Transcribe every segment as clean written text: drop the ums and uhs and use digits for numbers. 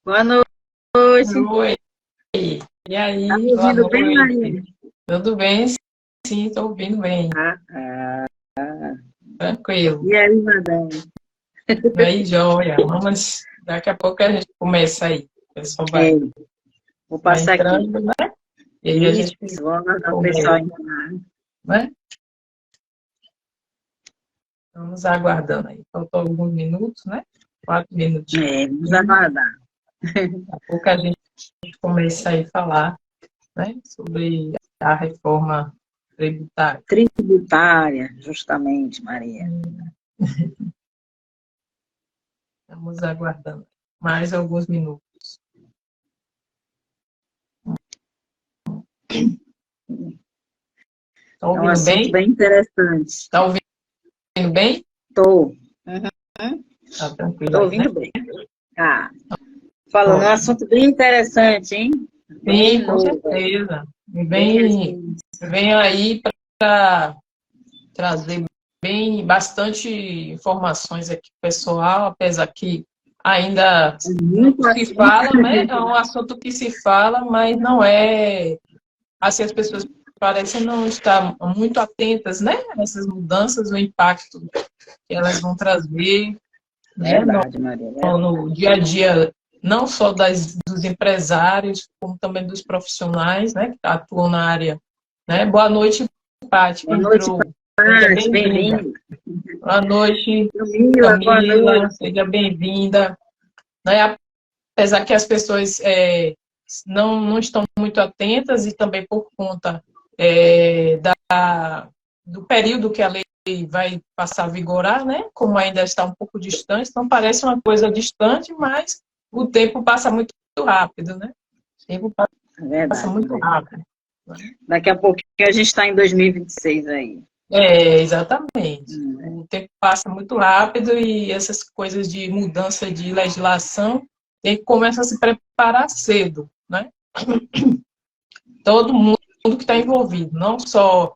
Boa noite. Oi, e Tá aí, me boa ouvindo bem, noite. Maria? Tudo bem? Sim, estou ouvindo bem, Ah. tranquilo. E aí, madame? Aí, joia, vamos, daqui a pouco a gente começa aí. O pessoal É, vou vai passar aqui. entrando, né? E aí a Isso, gente vou aguardar o pessoal começa, entrar. né? Vamos aguardando aí. Faltam alguns minutos, né? 4 minutinhos. Vamos aguardar. Daqui a pouco a gente começa aí a falar, né? Sobre a reforma tributária. Tributária, justamente, Maria. Vamos aguardando mais alguns minutos. Está É um ouvindo assunto bem? bem interessante. Está ouvindo bem? Estou. Tá tranquilo Estou aí, né? ouvindo bem. Ah, falando, é um Ótimo. assunto bem interessante, hein? Bem Sim, com novo, certeza. bem Vem, assim, vem aí para trazer bem bastante informações aqui pro pessoal, apesar que ainda muito se assunto. fala, né? É um assunto que se fala, mas não é assim, as pessoas parecem não estar muito atentas, né? Essas mudanças, o impacto que elas vão trazer, né? Verdade, Maria, verdade. No dia a dia, não só dos empresários, como também dos profissionais, né, que atuam na área. Né? Boa noite, Paty, que Boa noite, entrou. Seja Paty, bem-vinda. bem-vindo. Boa noite, Camila, boa Camila, noite. seja bem-vinda. Né? Apesar que as pessoas não estão muito atentas e também por conta do período que a lei vai passar a vigorar, né? Como ainda está um pouco distante, então parece uma coisa distante, mas o tempo passa muito rápido, né? O tempo É passa verdade, muito verdade. rápido. Né? Daqui a pouquinho a gente está em 2026 aí. Exatamente. Hum. O tempo passa muito rápido e essas coisas de mudança de legislação tem que começar a se preparar cedo, né? Todo mundo que está envolvido, não só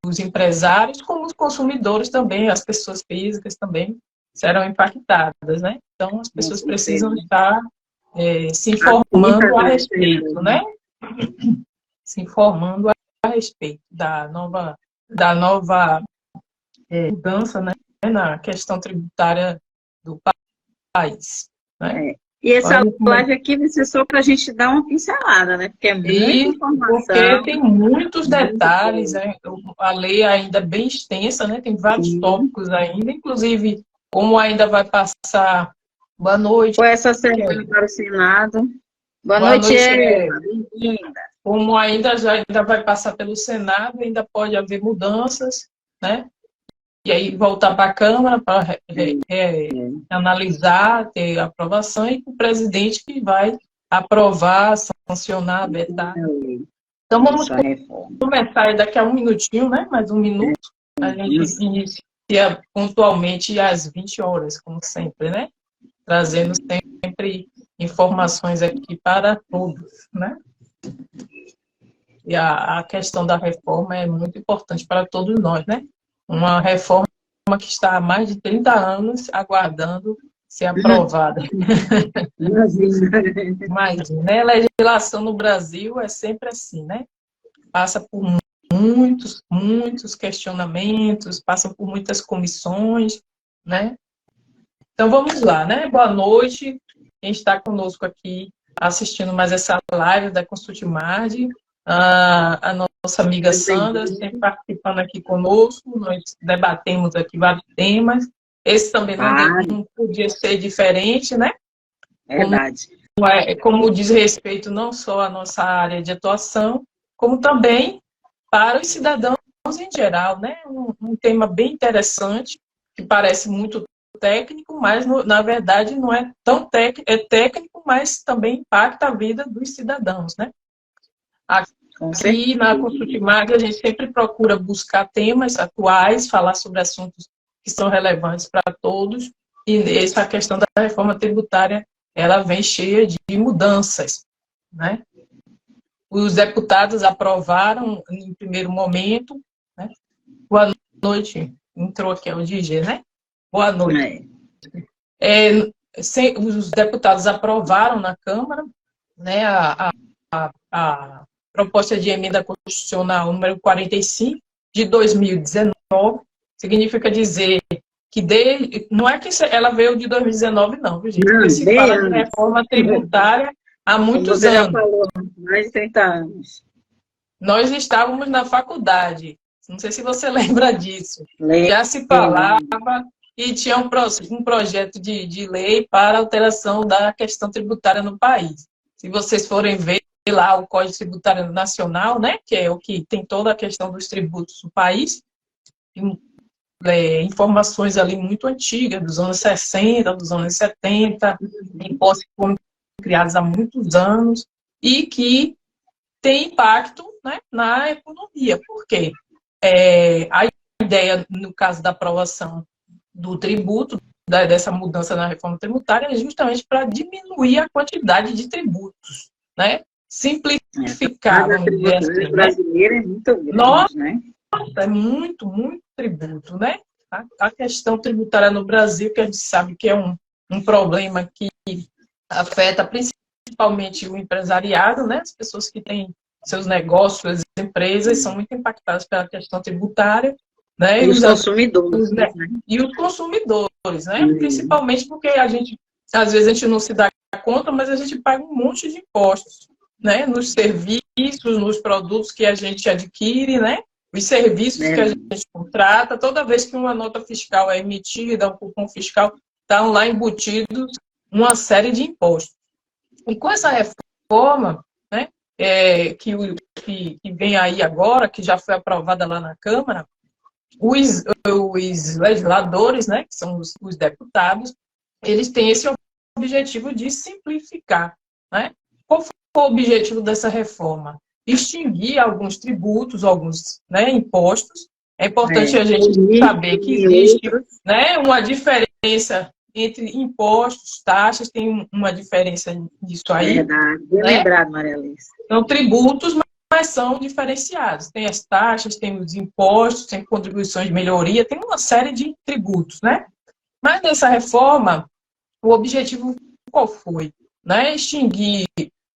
os empresários, como os consumidores também, as pessoas físicas também serão impactadas, né? Então, as Com pessoas precisam certeza. estar se informando Atentas a a essa respeito, coisa. né? Se informando a respeito da nova mudança, né? Na questão tributária do país, né? É. E essa Vamos live aqui vai ser só para a gente dar uma pincelada, né? Porque é muita E porque informação. tem muitos Muita detalhes, coisa. né? A lei ainda é bem extensa, né? Tem vários Sim. tópicos ainda, inclusive como ainda vai passar. Boa noite, Foi essa semana Kelly. para o Senado. Boa Boa noite, noite, Eva. Kelly. Bem-vinda. Como ainda vai passar pelo Senado, ainda pode haver mudanças, né? E aí voltar para a Câmara para analisar, ter aprovação, e o presidente que vai aprovar, sancionar, vetar. Então vamos Essa reforma. começar aí daqui a um minutinho, né? Mais um minuto. A gente inicia pontualmente às 20 horas, como sempre, né? Trazendo sempre informações aqui para todos, né? E a questão da reforma é muito importante para todos nós, né? Uma reforma que está há mais de 30 anos aguardando ser aprovada. Imagina. Mas, né, legislação no Brasil é sempre assim, né? Passa por muitos questionamentos, passa por muitas comissões, né? Então vamos lá, né? Boa noite. Quem está conosco aqui assistindo mais essa live da Consultimade, a nossa amiga Sandra, sempre participando aqui conosco, nós debatemos aqui vários temas. Esse também Ah, não podia ser diferente, né? verdade. Como diz respeito não só à nossa área de atuação, como também para os cidadãos em geral, né? Um tema bem interessante, que parece muito técnico, mas na verdade não é tão técnico, mas também impacta a vida dos cidadãos, né? Com certeza. Aqui na Consultimag a gente sempre procura buscar temas atuais, falar sobre assuntos que são relevantes para todos, e essa questão da reforma tributária, ela vem cheia de mudanças, né? Os deputados aprovaram em primeiro momento, né? Boa noite, entrou aqui o DG, né? Boa noite. É. os deputados aprovaram na Câmara, né, a proposta de emenda constitucional número 45 de 2019, significa dizer que não é que ela veio de 2019, não, viu, gente? Porque se fala de reforma tributária há muitos Você já anos. falou, mais de 30 anos. Nós estávamos na faculdade, não sei se você lembra disso. Lembro. Já se falava e tinha um projeto de lei para alteração da questão tributária no país. Se vocês forem ver lá o Código Tributário Nacional, né, que é o que tem toda a questão dos tributos do país, informações ali muito antigas, dos anos 60, dos anos 70, impostos que foram criados há muitos anos e que tem impacto, né, na economia. Por quê? A ideia, no caso da aprovação do tributo, dessa mudança na reforma tributária, é justamente para diminuir a quantidade de tributos, né? Simplificar, vamos dizer assim. Brasileira é muito grande, Nossa, né? é muito, muito tributo, né? A questão tributária no Brasil, que a gente sabe que é um problema que afeta principalmente o empresariado, né? As pessoas que têm seus negócios, as empresas, são muito impactadas pela questão tributária, né? E os consumidores, né? E os consumidores, né? Principalmente porque às vezes a gente não se dá conta, mas a gente paga um monte de impostos, né? Nos serviços, nos produtos que a gente adquire, né? Os serviços que a gente contrata, toda vez que uma nota fiscal é emitida, um cupom fiscal, estão lá embutidos uma série de impostos. E com essa reforma, né, que vem aí agora, que já foi aprovada lá na Câmara, os legisladores, né, que são os deputados, eles têm esse objetivo de simplificar, né? Qual foi o objetivo dessa reforma? Extinguir alguns tributos, alguns, né, impostos. É importante a gente saber que existe, né, uma diferença entre impostos, taxas, tem uma diferença nisso aí. Verdade, bem lembrado, Maria Alice. São tributos, mas são diferenciados. Tem as taxas, tem os impostos, tem contribuições de melhoria, tem uma série de tributos, né? Mas nessa reforma, o objetivo qual foi? Né? Extinguir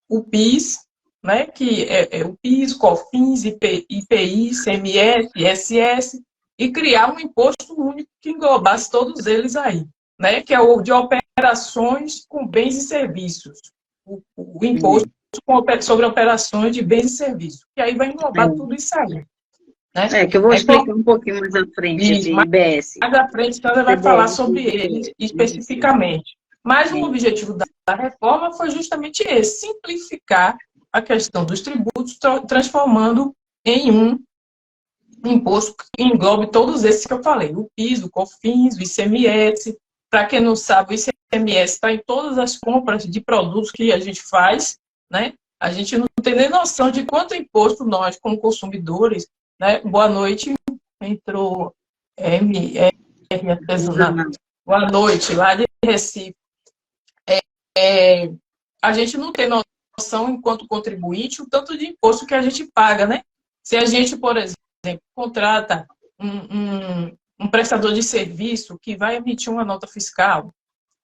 o PIS, né? Que é o PIS, COFINS, IPI, ICMS, ISS, e criar um imposto único que englobasse todos eles aí, né? Que é o de operações com bens e serviços. O imposto sobre operações de bens e serviços. E aí vai englobar tudo isso aí. Né? Que eu vou explicar um pouquinho mais à frente, esse IBS. Mais à frente, então, vai falar sobre ele especificamente. Mas o objetivo da reforma foi justamente esse, simplificar a questão dos tributos, transformando em um imposto que englobe todos esses que eu falei, o PIS, o COFINS, o ICMS. Para quem não sabe, o ICMS está em todas as compras de produtos que a gente faz, né? A gente não tem nem noção de quanto imposto nós, como consumidores, né? Boa noite, entrou MR Artesanato. Boa noite, lá de Recife. A gente não tem noção, enquanto contribuinte, o tanto de imposto que a gente paga, né? Se a gente, por exemplo, contrata um prestador de serviço que vai emitir uma nota fiscal,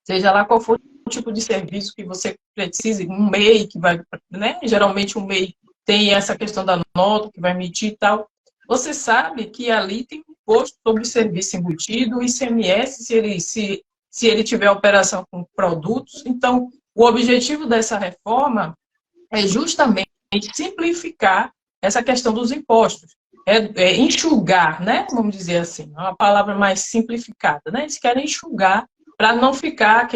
seja lá qual for o tipo de serviço que você precise, um MEI que vai, né? Geralmente um MEI tem essa questão da nota que vai emitir e tal. Você sabe que ali tem um imposto sobre serviço embutido, o ICMS, se ele tiver operação com produtos. Então, o objetivo dessa reforma é justamente simplificar essa questão dos impostos. Enxugar, né? Vamos dizer assim, uma palavra mais simplificada, né? Eles querem enxugar para não ficar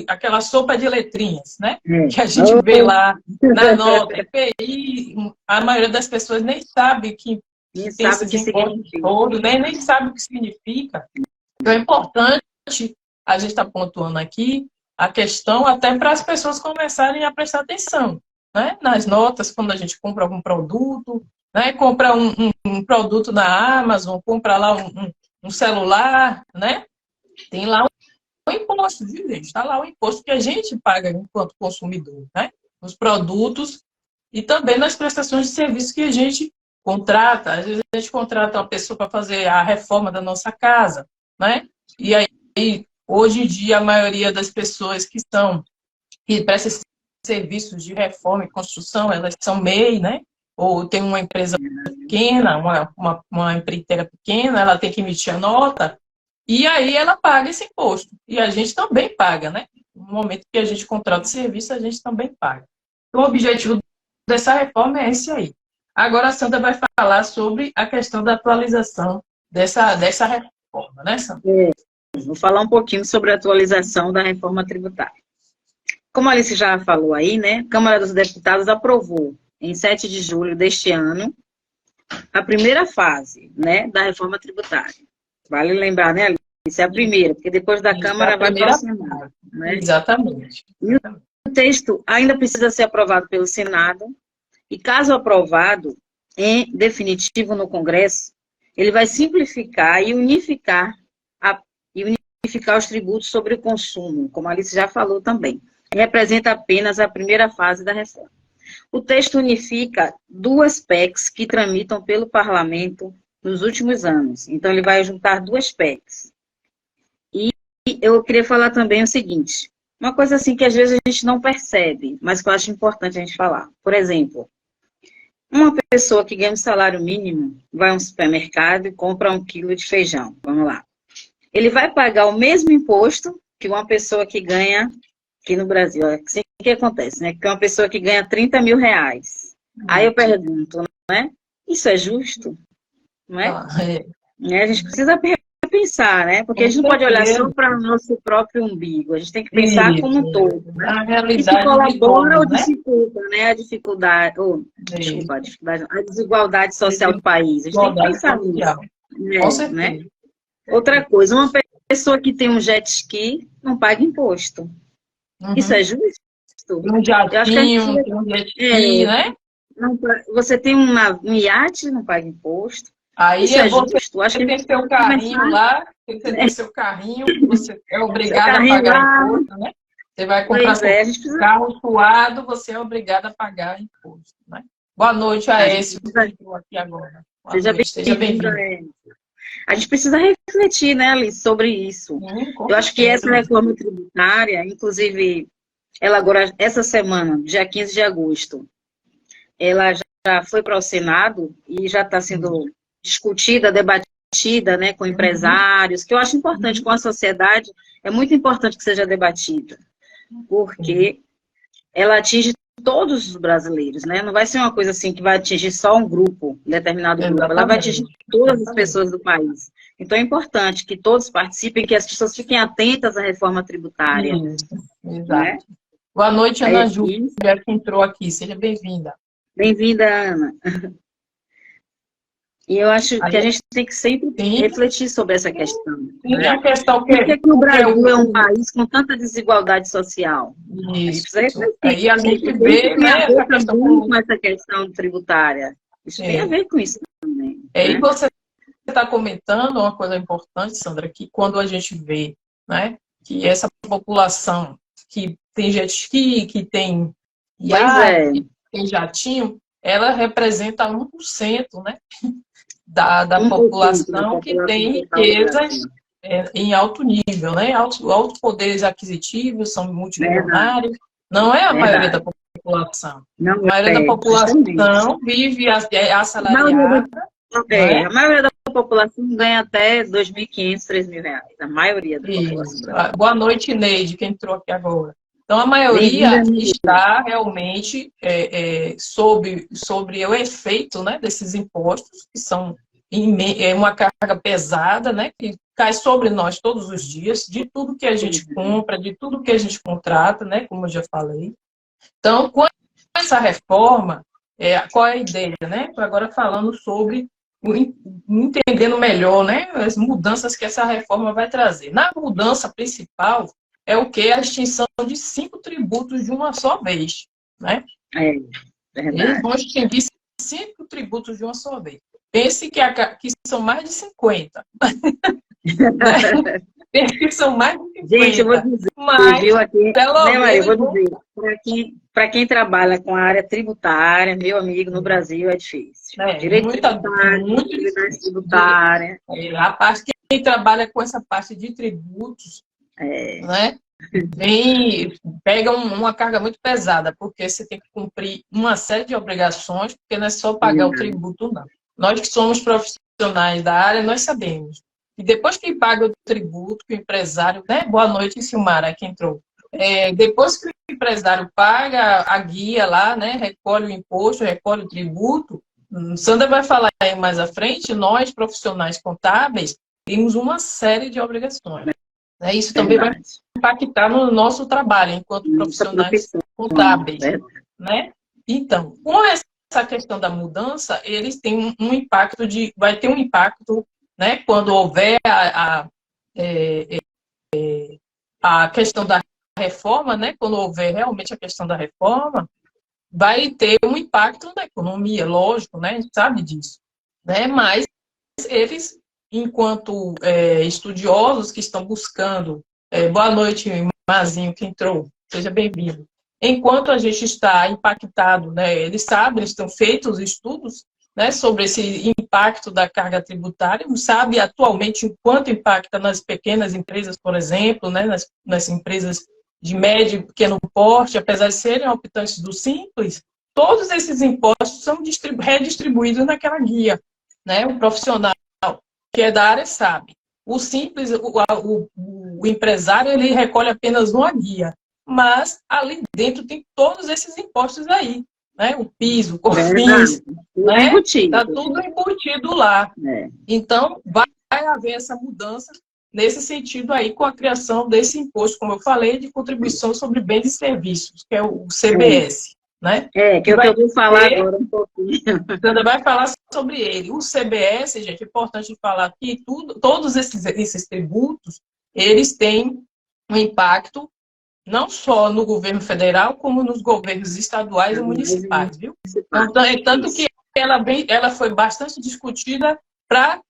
aquela sopa de letrinhas, né? Que a gente vê lá na nota, EPI, a maioria das pessoas nem sabe que tem esses impostos todos, nem sabe o que significa. Então é importante a gente estar pontuando aqui a questão até para as pessoas começarem a prestar atenção, né? Nas notas, quando a gente compra algum produto, né? Compra um produto na Amazon, compra lá um celular, né? Tem lá um imposto, viu, gente? Está lá o imposto que a gente paga enquanto consumidor, né? Nos produtos e também nas prestações de serviço que a gente contrata. Às vezes a gente contrata uma pessoa para fazer a reforma da nossa casa, né? E aí Hoje em dia, a maioria das pessoas que prestam serviços de reforma e construção, elas são MEI, né? Ou tem uma empresa pequena, uma empreiteira pequena, ela tem que emitir a nota, e aí ela paga esse imposto. E a gente também paga, né? No momento que a gente contrata o serviço, a gente também paga. Então, o objetivo dessa reforma é esse aí. Agora a Sandra vai falar sobre a questão da atualização dessa reforma, né, Sandra? Vou falar um pouquinho sobre a atualização da reforma tributária. Como a Alice já falou aí, né, a Câmara dos Deputados aprovou, em 7 de julho deste ano, a primeira fase, né, da reforma tributária. Vale lembrar, né, Alice? É a primeira, porque depois da Câmara vai para o Senado. Né? Exatamente. E o texto ainda precisa ser aprovado pelo Senado, e caso aprovado em definitivo no Congresso, ele vai simplificar e unificar os tributos sobre o consumo, como a Alice já falou também. Representa apenas a primeira fase da reforma. O texto unifica 2 PECs que tramitam pelo Parlamento nos últimos anos. Então, ele vai juntar 2 PECs. E eu queria falar também o seguinte, uma coisa assim que às vezes a gente não percebe, mas que eu acho importante a gente falar. Por exemplo, uma pessoa que ganha um salário mínimo, vai a um supermercado e compra 1 quilo de feijão. Vamos lá. Ele vai pagar o mesmo imposto que uma pessoa que ganha, aqui no Brasil, é assim que acontece, né? Que é uma pessoa que ganha 30 mil reais. Aí eu pergunto, né? Isso é justo? Não é? A gente precisa pensar, né? Porque a gente não pode olhar só para o nosso próprio umbigo. A gente tem que pensar como um todo. Né? Na realidade, isso colabora ou né? dificulta, né? A dificuldade, a desigualdade social do país. A gente tem que pensar nisso. Com certeza. Né? Outra coisa, uma pessoa que tem um jet ski não paga imposto. Uhum. Isso é justo? Um jatinho, um jet ski, né? Não, você tem um iate, não paga imposto. Aí isso é você justo. Acho que tem seu carrinho lá, você tem seu carrinho, você é obrigado a pagar imposto, né? Você vai comprar seu carro suado, você é obrigado a pagar imposto, né? Boa noite a esse que entrou aqui agora. Seja bem-vindo. A gente precisa refletir, né, Alice, sobre isso. Eu acho que essa reforma tributária, inclusive, ela agora, essa semana, dia 15 de agosto, ela já foi para o Senado e já está sendo discutida, debatida, né, com empresários, que eu acho importante, com a sociedade, é muito importante que seja debatida, porque ela atinge todos os brasileiros, né? Não vai ser uma coisa assim que vai atingir só um grupo, um determinado grupo, ela vai atingir todas as pessoas do país. Então é importante que todos participem, que as pessoas fiquem atentas à reforma tributária. Exato. Né? Boa noite, Ana Júlia, que entrou aqui. Seja bem-vinda. Bem-vinda, Ana. E eu acho que a gente tem que sempre refletir sobre essa questão. Né? A questão Por que o Brasil é um país com tanta desigualdade social? Isso. A gente precisa refletir. Aí a gente vê, né, com essa questão tributária. Isso tem a ver com isso também. E você está comentando uma coisa importante, Sandra, que quando a gente vê, né, que essa população que tem jet ski, que tem iate, que tem jatinho, ela representa 1%, né, da população que tem riquezas em alto nível, né, alto poderes aquitivos, são multimilionários, não é a maioria da população. A maioria da população vive assalariada. A maioria da população ganha até R$ 2.500, R$ 3.000. A maioria da população. Boa noite, Neide, que entrou aqui agora. Então, a maioria está realmente sobre o efeito, né, desses impostos, que são uma carga pesada, né, que cai sobre nós todos os dias, de tudo que a gente compra, de tudo que a gente contrata, né, como eu já falei. Então, com essa reforma, qual é a ideia? Né? Agora falando sobre, entendendo melhor, né, as mudanças que essa reforma vai trazer. Na mudança principal, é o que? A extinção de 5 tributos de uma só vez. Né? Eles vão extinguir 5 tributos de uma só vez. Pense que são mais de 50. Pense que são mais de 50. Gente, eu vou dizer, mas, viu, aqui, eu vou dizer, para quem trabalha com a área tributária, meu amigo, no Brasil é difícil. Direito tributário, A parte quem trabalha com essa parte de tributos né? E pega uma carga muito pesada, porque você tem que cumprir uma série de obrigações, porque não é só pagar o tributo, não. Nós que somos profissionais da área, nós sabemos. E depois que paga o tributo, que o empresário, né? Boa noite, Silmara, que entrou. Depois que o empresário paga a guia lá, né? Recolhe o imposto, recolhe o tributo, Sandra vai falar aí mais à frente, nós, profissionais contábeis, temos uma série de obrigações. Né? Isso também vai impactar no nosso trabalho enquanto profissionais contábeis, né? Então, com essa questão da mudança, eles têm um impacto vai ter um impacto, né? Quando houver a questão da reforma, né? Quando houver realmente a questão da reforma, vai ter um impacto na economia, lógico, né? A gente sabe disso, né? Mas eles, enquanto estudiosos que estão buscando, boa noite, Mazinho, que entrou, seja bem-vindo. Enquanto a gente está impactado, né, eles sabem, eles estão feitos estudos, né, sobre esse impacto da carga tributária, sabe atualmente o quanto impacta nas pequenas empresas, por exemplo, né, nas empresas de médio e pequeno porte, apesar de serem optantes do Simples, todos esses impostos são redistribuídos naquela guia, né, o profissional que é da área sabe. O Simples, o empresário, ele recolhe apenas uma guia, mas ali dentro tem todos esses impostos aí, né? O PIS, o COFINS, né? Está tudo embutido lá. Então, vai haver essa mudança nesse sentido aí, com a criação desse imposto, como eu falei, de contribuição sobre bens e serviços, que é o CBS. Né? Que eu vou falar agora um pouquinho. Sandra vai falar sobre ele. O CBS, gente, é importante falar que todos esses tributos, eles têm um impacto não só no governo federal, como nos governos estaduais e municipais, viu? Tanto que ela foi bastante discutida para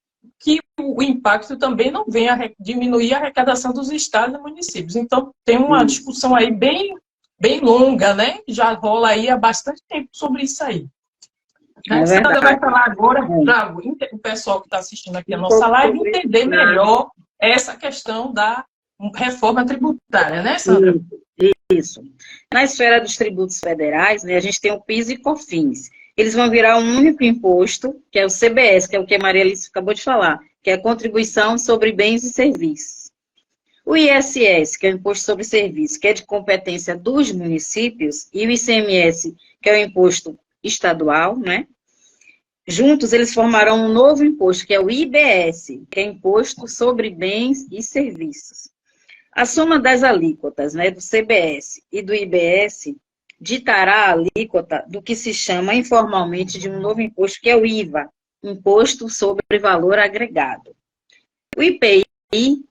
que o impacto também não venha diminuir a arrecadação dos estados e municípios. Então, tem uma discussão aí bem longa, né? Já rola aí há bastante tempo sobre isso aí. A Sandra vai falar agora para o pessoal que está assistindo aqui a nossa live entender melhor essa questão da reforma tributária, né, Sandra? Isso. Na esfera dos tributos federais, né, a gente tem o PIS e COFINS. Eles vão virar um único imposto, que é o CBS, que é o que a Maria Alice acabou de falar, que é a Contribuição sobre Bens e Serviços. O ISS, que é o Imposto sobre Serviços, que é de competência dos municípios, e o ICMS, que é o imposto estadual, né? Juntos, eles formarão um novo imposto, que é o IBS, que é Imposto sobre Bens e Serviços. A soma das alíquotas, né, do CBS e do IBS ditará a alíquota do que se chama informalmente de um novo imposto, que é o IVA, Imposto sobre Valor Agregado. O IPI,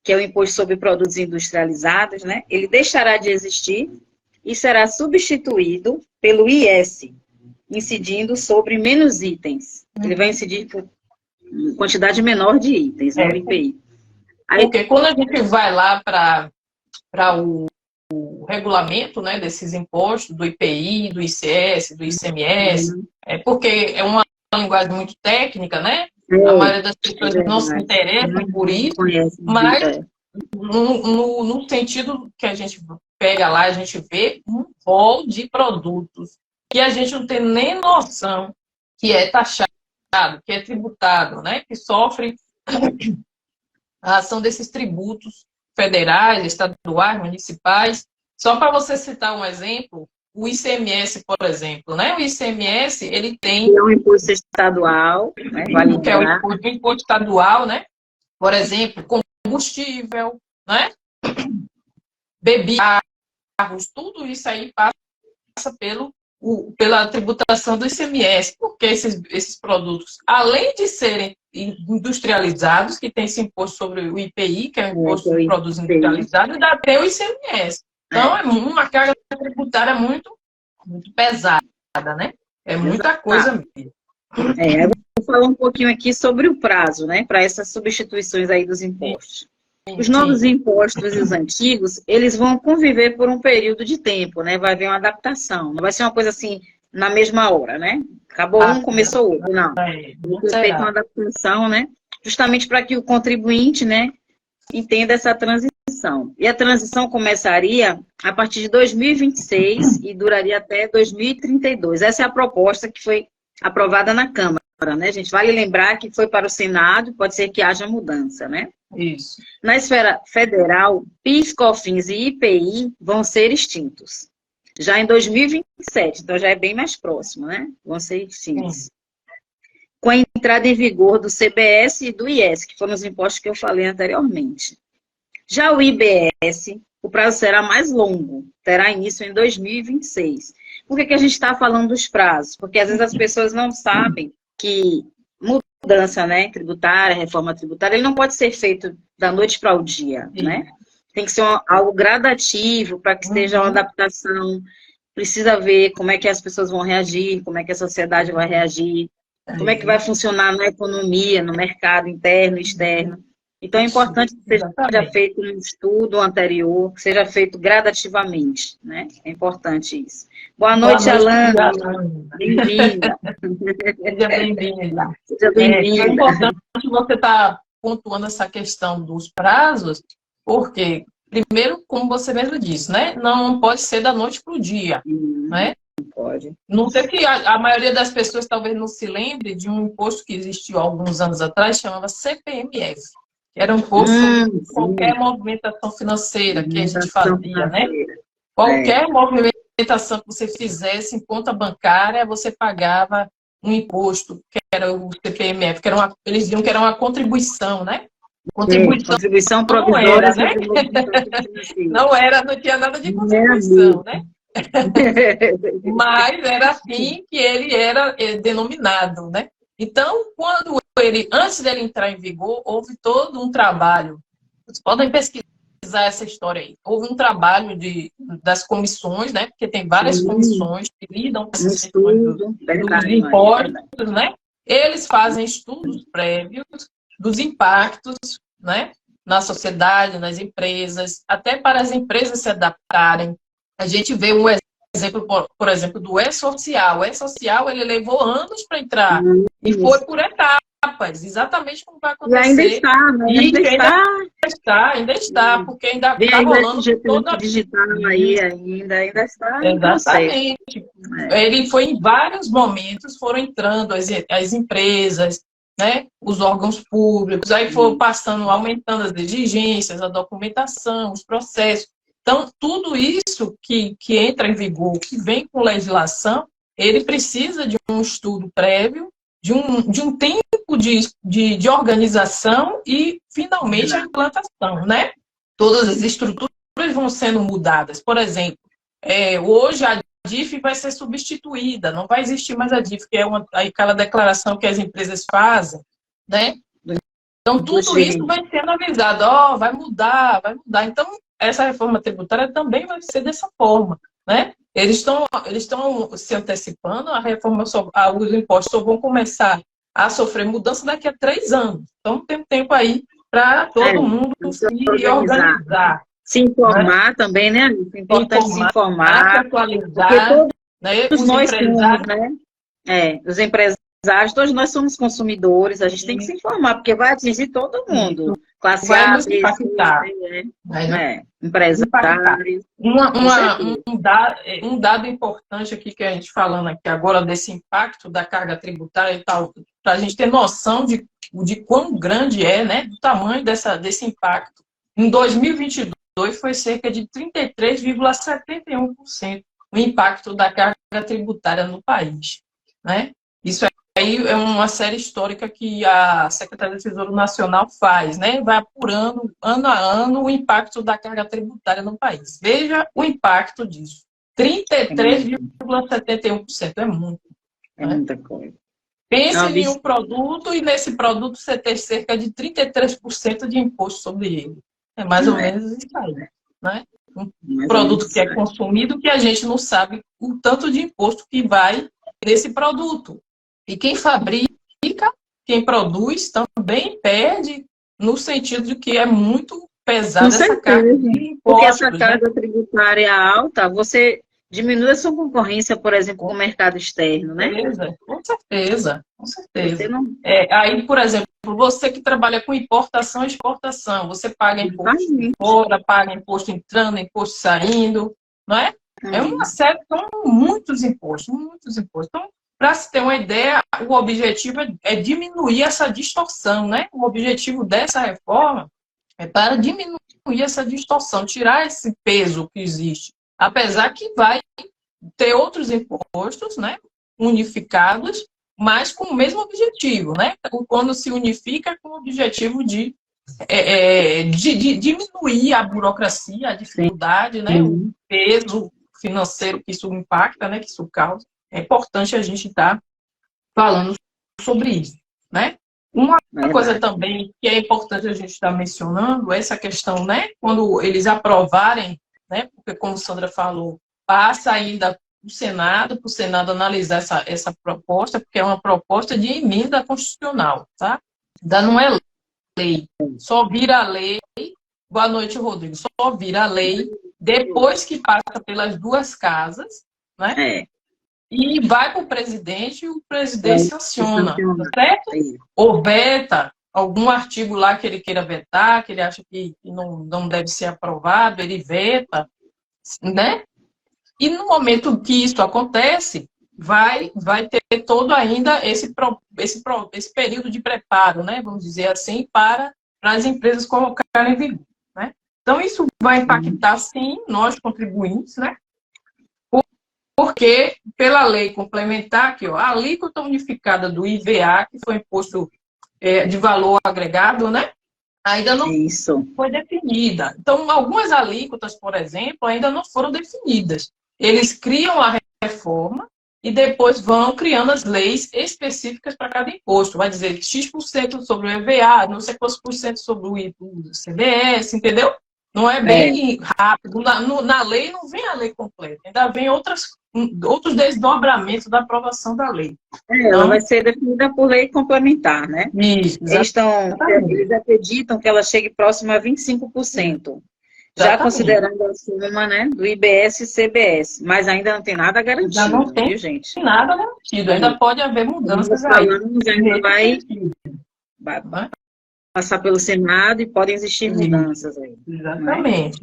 que é o Imposto sobre Produtos Industrializados, né, ele deixará de existir e será substituído pelo IS, incidindo sobre menos itens. Ele vai incidir por quantidade menor de itens, né, o IPI. Porque quando a gente vai lá para o regulamento, né, desses impostos, do IPI, do ICS, do ICMS, porque é uma linguagem muito técnica, né? A maioria das pessoas não se interessam por isso, mas no sentido que a gente pega lá, a gente vê um rol de produtos que a gente não tem nem noção que é taxado, que é tributado, né? Que sofre a ação desses tributos federais, estaduais, municipais. Só para você citar um exemplo, o ICMS, por exemplo, né? O ICMS, ele tem... É um imposto estadual, né? Que é o imposto estadual, né? Por exemplo, combustível, né? Bebidas, carros, tudo isso aí passa pela tributação do ICMS, porque esses produtos, além de serem industrializados, que tem esse imposto sobre o IPI, que é o imposto sobre produtos industrializados, ainda tem o ICMS. Então, é uma carga tributária muito pesada, né? É muita coisa mesmo. Eu vou falar um pouquinho aqui sobre o prazo, né? Para essas substituições aí dos impostos. Os novos impostos e os antigos, eles vão conviver por um período de tempo, né? Vai haver uma adaptação. Não vai ser uma coisa assim, na mesma hora, né? Acabou um, começou o outro. Não. Vai ser feita uma adaptação, né? Justamente para que o contribuinte, né, entenda essa transição. transição. E a transição começaria a partir de 2026 e duraria até 2032. Essa é a proposta que foi aprovada na Câmara, né, gente? Vale lembrar que foi para o Senado, pode ser que haja mudança, né? Isso. Na esfera federal, PIS, COFINS e IPI vão ser extintos. Já em 2027, então já é bem mais próximo, né? Vão ser extintos. Com a entrada em vigor do CBS e do IS, que foram os impostos que eu falei anteriormente. Já o IBS, o prazo será mais longo, terá início em 2026. Por que a gente está falando dos prazos? Porque às vezes as pessoas não sabem que mudança, né, tributária, reforma tributária, ele não pode ser feito da noite para o dia, né? Tem que ser algo gradativo para que seja uma adaptação. Precisa ver como é que as pessoas vão reagir, como é que a sociedade vai reagir, como é que vai funcionar na economia, no mercado interno e externo. Então, é importante que seja feito um estudo anterior, que seja feito gradativamente, né? É importante isso. Boa noite, Alana. Bem-vinda. Seja bem-vinda. Seja bem-vinda. É importante você estar pontuando essa questão dos prazos, porque, primeiro, como você mesmo disse, né? Não pode ser da noite para o dia, né? Não pode. Não sei que a maioria das pessoas talvez não se lembre de um imposto que existiu há alguns anos atrás, chamava CPMF. Era um imposto de qualquer movimentação financeira que a gente fazia, né? Qualquer movimentação que você fizesse em conta bancária, você pagava um imposto, que era o CPMF, que era eles diziam que era uma contribuição, né? Contribuição provisória. Não era, né? Não era, não tinha nada de contribuição, né? Mas era assim que ele era denominado, né? Então, antes dele entrar em vigor, houve todo um trabalho. Vocês podem pesquisar essa história aí. Houve um trabalho das comissões, né? Porque tem várias comissões que lidam com essas questões dos impostos, né? Eles fazem estudos prévios dos impactos, né? Na sociedade, nas empresas, até para as empresas se adaptarem. A gente vê um exemplo, por exemplo, do E-Social. O E-Social, ele levou anos para entrar e foi por etapas, exatamente como vai acontecer. E ainda está, né? Ainda está, porque ainda está rolando toda... digital aí, ainda está. Exatamente. Ele foi em vários momentos, foram entrando as empresas, né? Os órgãos públicos, aí foram passando, aumentando as exigências, a documentação, os processos. Então, tudo isso que entra em vigor, que vem com legislação, ele precisa de um estudo prévio, de um tempo de organização e, finalmente, a implantação, né? Todas as estruturas vão sendo mudadas. Por exemplo, hoje a DIF vai ser substituída, não vai existir mais a DIF, que é aquela declaração que as empresas fazem, né? Então, tudo isso vai sendo avisado, vai mudar. Então, essa reforma tributária também vai ser dessa forma, né? Eles estão se antecipando, os impostos só vão começar a sofrer mudança daqui a 3 anos. Então, tem tempo aí para todo mundo se organizar. Se informar, né? Também, né? É importante se informar. Se atualizar. Todos nós somos, né? Os empresários, todos nós somos consumidores, a gente tem que se informar, porque vai atingir todo mundo. Classe A, B, empresários. Um dado importante aqui que a gente falando aqui agora desse impacto da carga tributária e tal, para a gente ter noção de quão grande é, né, do tamanho desse impacto. Em 2022 foi cerca de 33,71% o impacto da carga tributária no país, né? Isso aí é uma série histórica que a Secretaria do Tesouro Nacional faz, né? Vai apurando, ano a ano, o impacto da carga tributária no país. Veja o impacto disso. 33,71%. É muito. É muita coisa. Pense em um produto e nesse produto você ter cerca de 33% de imposto sobre ele. É mais ou menos isso aí, né? Um produto que é consumido que a gente não sabe o tanto de imposto que vai nesse produto. E quem fabrica, quem produz, também perde no sentido de que é muito pesada essa carga de impostos. Porque essa carga tributária alta, você diminui a sua concorrência, por exemplo, com o mercado externo, né? Com certeza. Aí, por exemplo, você que trabalha com importação e exportação, você paga imposto fora, paga imposto entrando, imposto saindo, não é? É uma série, são muitos impostos, muitos impostos. Então, para se ter uma ideia, o objetivo é diminuir essa distorção, né? O objetivo dessa reforma é para diminuir essa distorção, tirar esse peso que existe. Apesar que vai ter outros impostos, né? Unificados, mas com o mesmo objetivo, né? Quando se unifica com o objetivo de diminuir a burocracia, a dificuldade, né? O peso financeiro que isso impacta, né? Que isso causa. É importante a gente estar falando sobre isso, né? Uma coisa também que é importante a gente estar mencionando é essa questão, né? Quando eles aprovarem, né? Porque como Sandra falou, passa ainda o Senado, para o Senado analisar essa proposta, porque é uma proposta de emenda constitucional, tá? Ainda não é lei. Só vira lei. Boa noite, Rodrigo. Só vira lei depois que passa pelas duas casas, né? E vai para o presidente e o presidente sanciona, certo? Ou veta algum artigo lá que ele queira vetar, que ele acha que não deve ser aprovado, ele veta, né? E no momento que isso acontece, vai ter todo ainda esse período de preparo, né? Vamos dizer assim, para as empresas colocarem em vigor, né? Então, isso vai impactar, sim, nós contribuintes, né? Porque, pela lei complementar, aqui, ó, a alíquota unificada do IVA, que foi imposto de valor agregado, né? Ainda não foi definida. Então, algumas alíquotas, por exemplo, ainda não foram definidas. Eles criam a reforma e depois vão criando as leis específicas para cada imposto. Vai dizer X% sobre o EVA, não sei quantos por cento sobre o CBS, entendeu? Não é bem rápido. Na lei não vem a lei completa, ainda vem outros desdobramentos da aprovação da lei. Ela vai ser definida por lei complementar, né? Isso, eles acreditam que ela chegue próxima a 25%. Já considerando a soma, né, do IBS e CBS, mas ainda não tem nada garantido, já não tem, viu, gente? Nada garantido, ainda pode haver mudanças aí. Ainda vai passar pelo Senado e podem existir mudanças aí. Exatamente.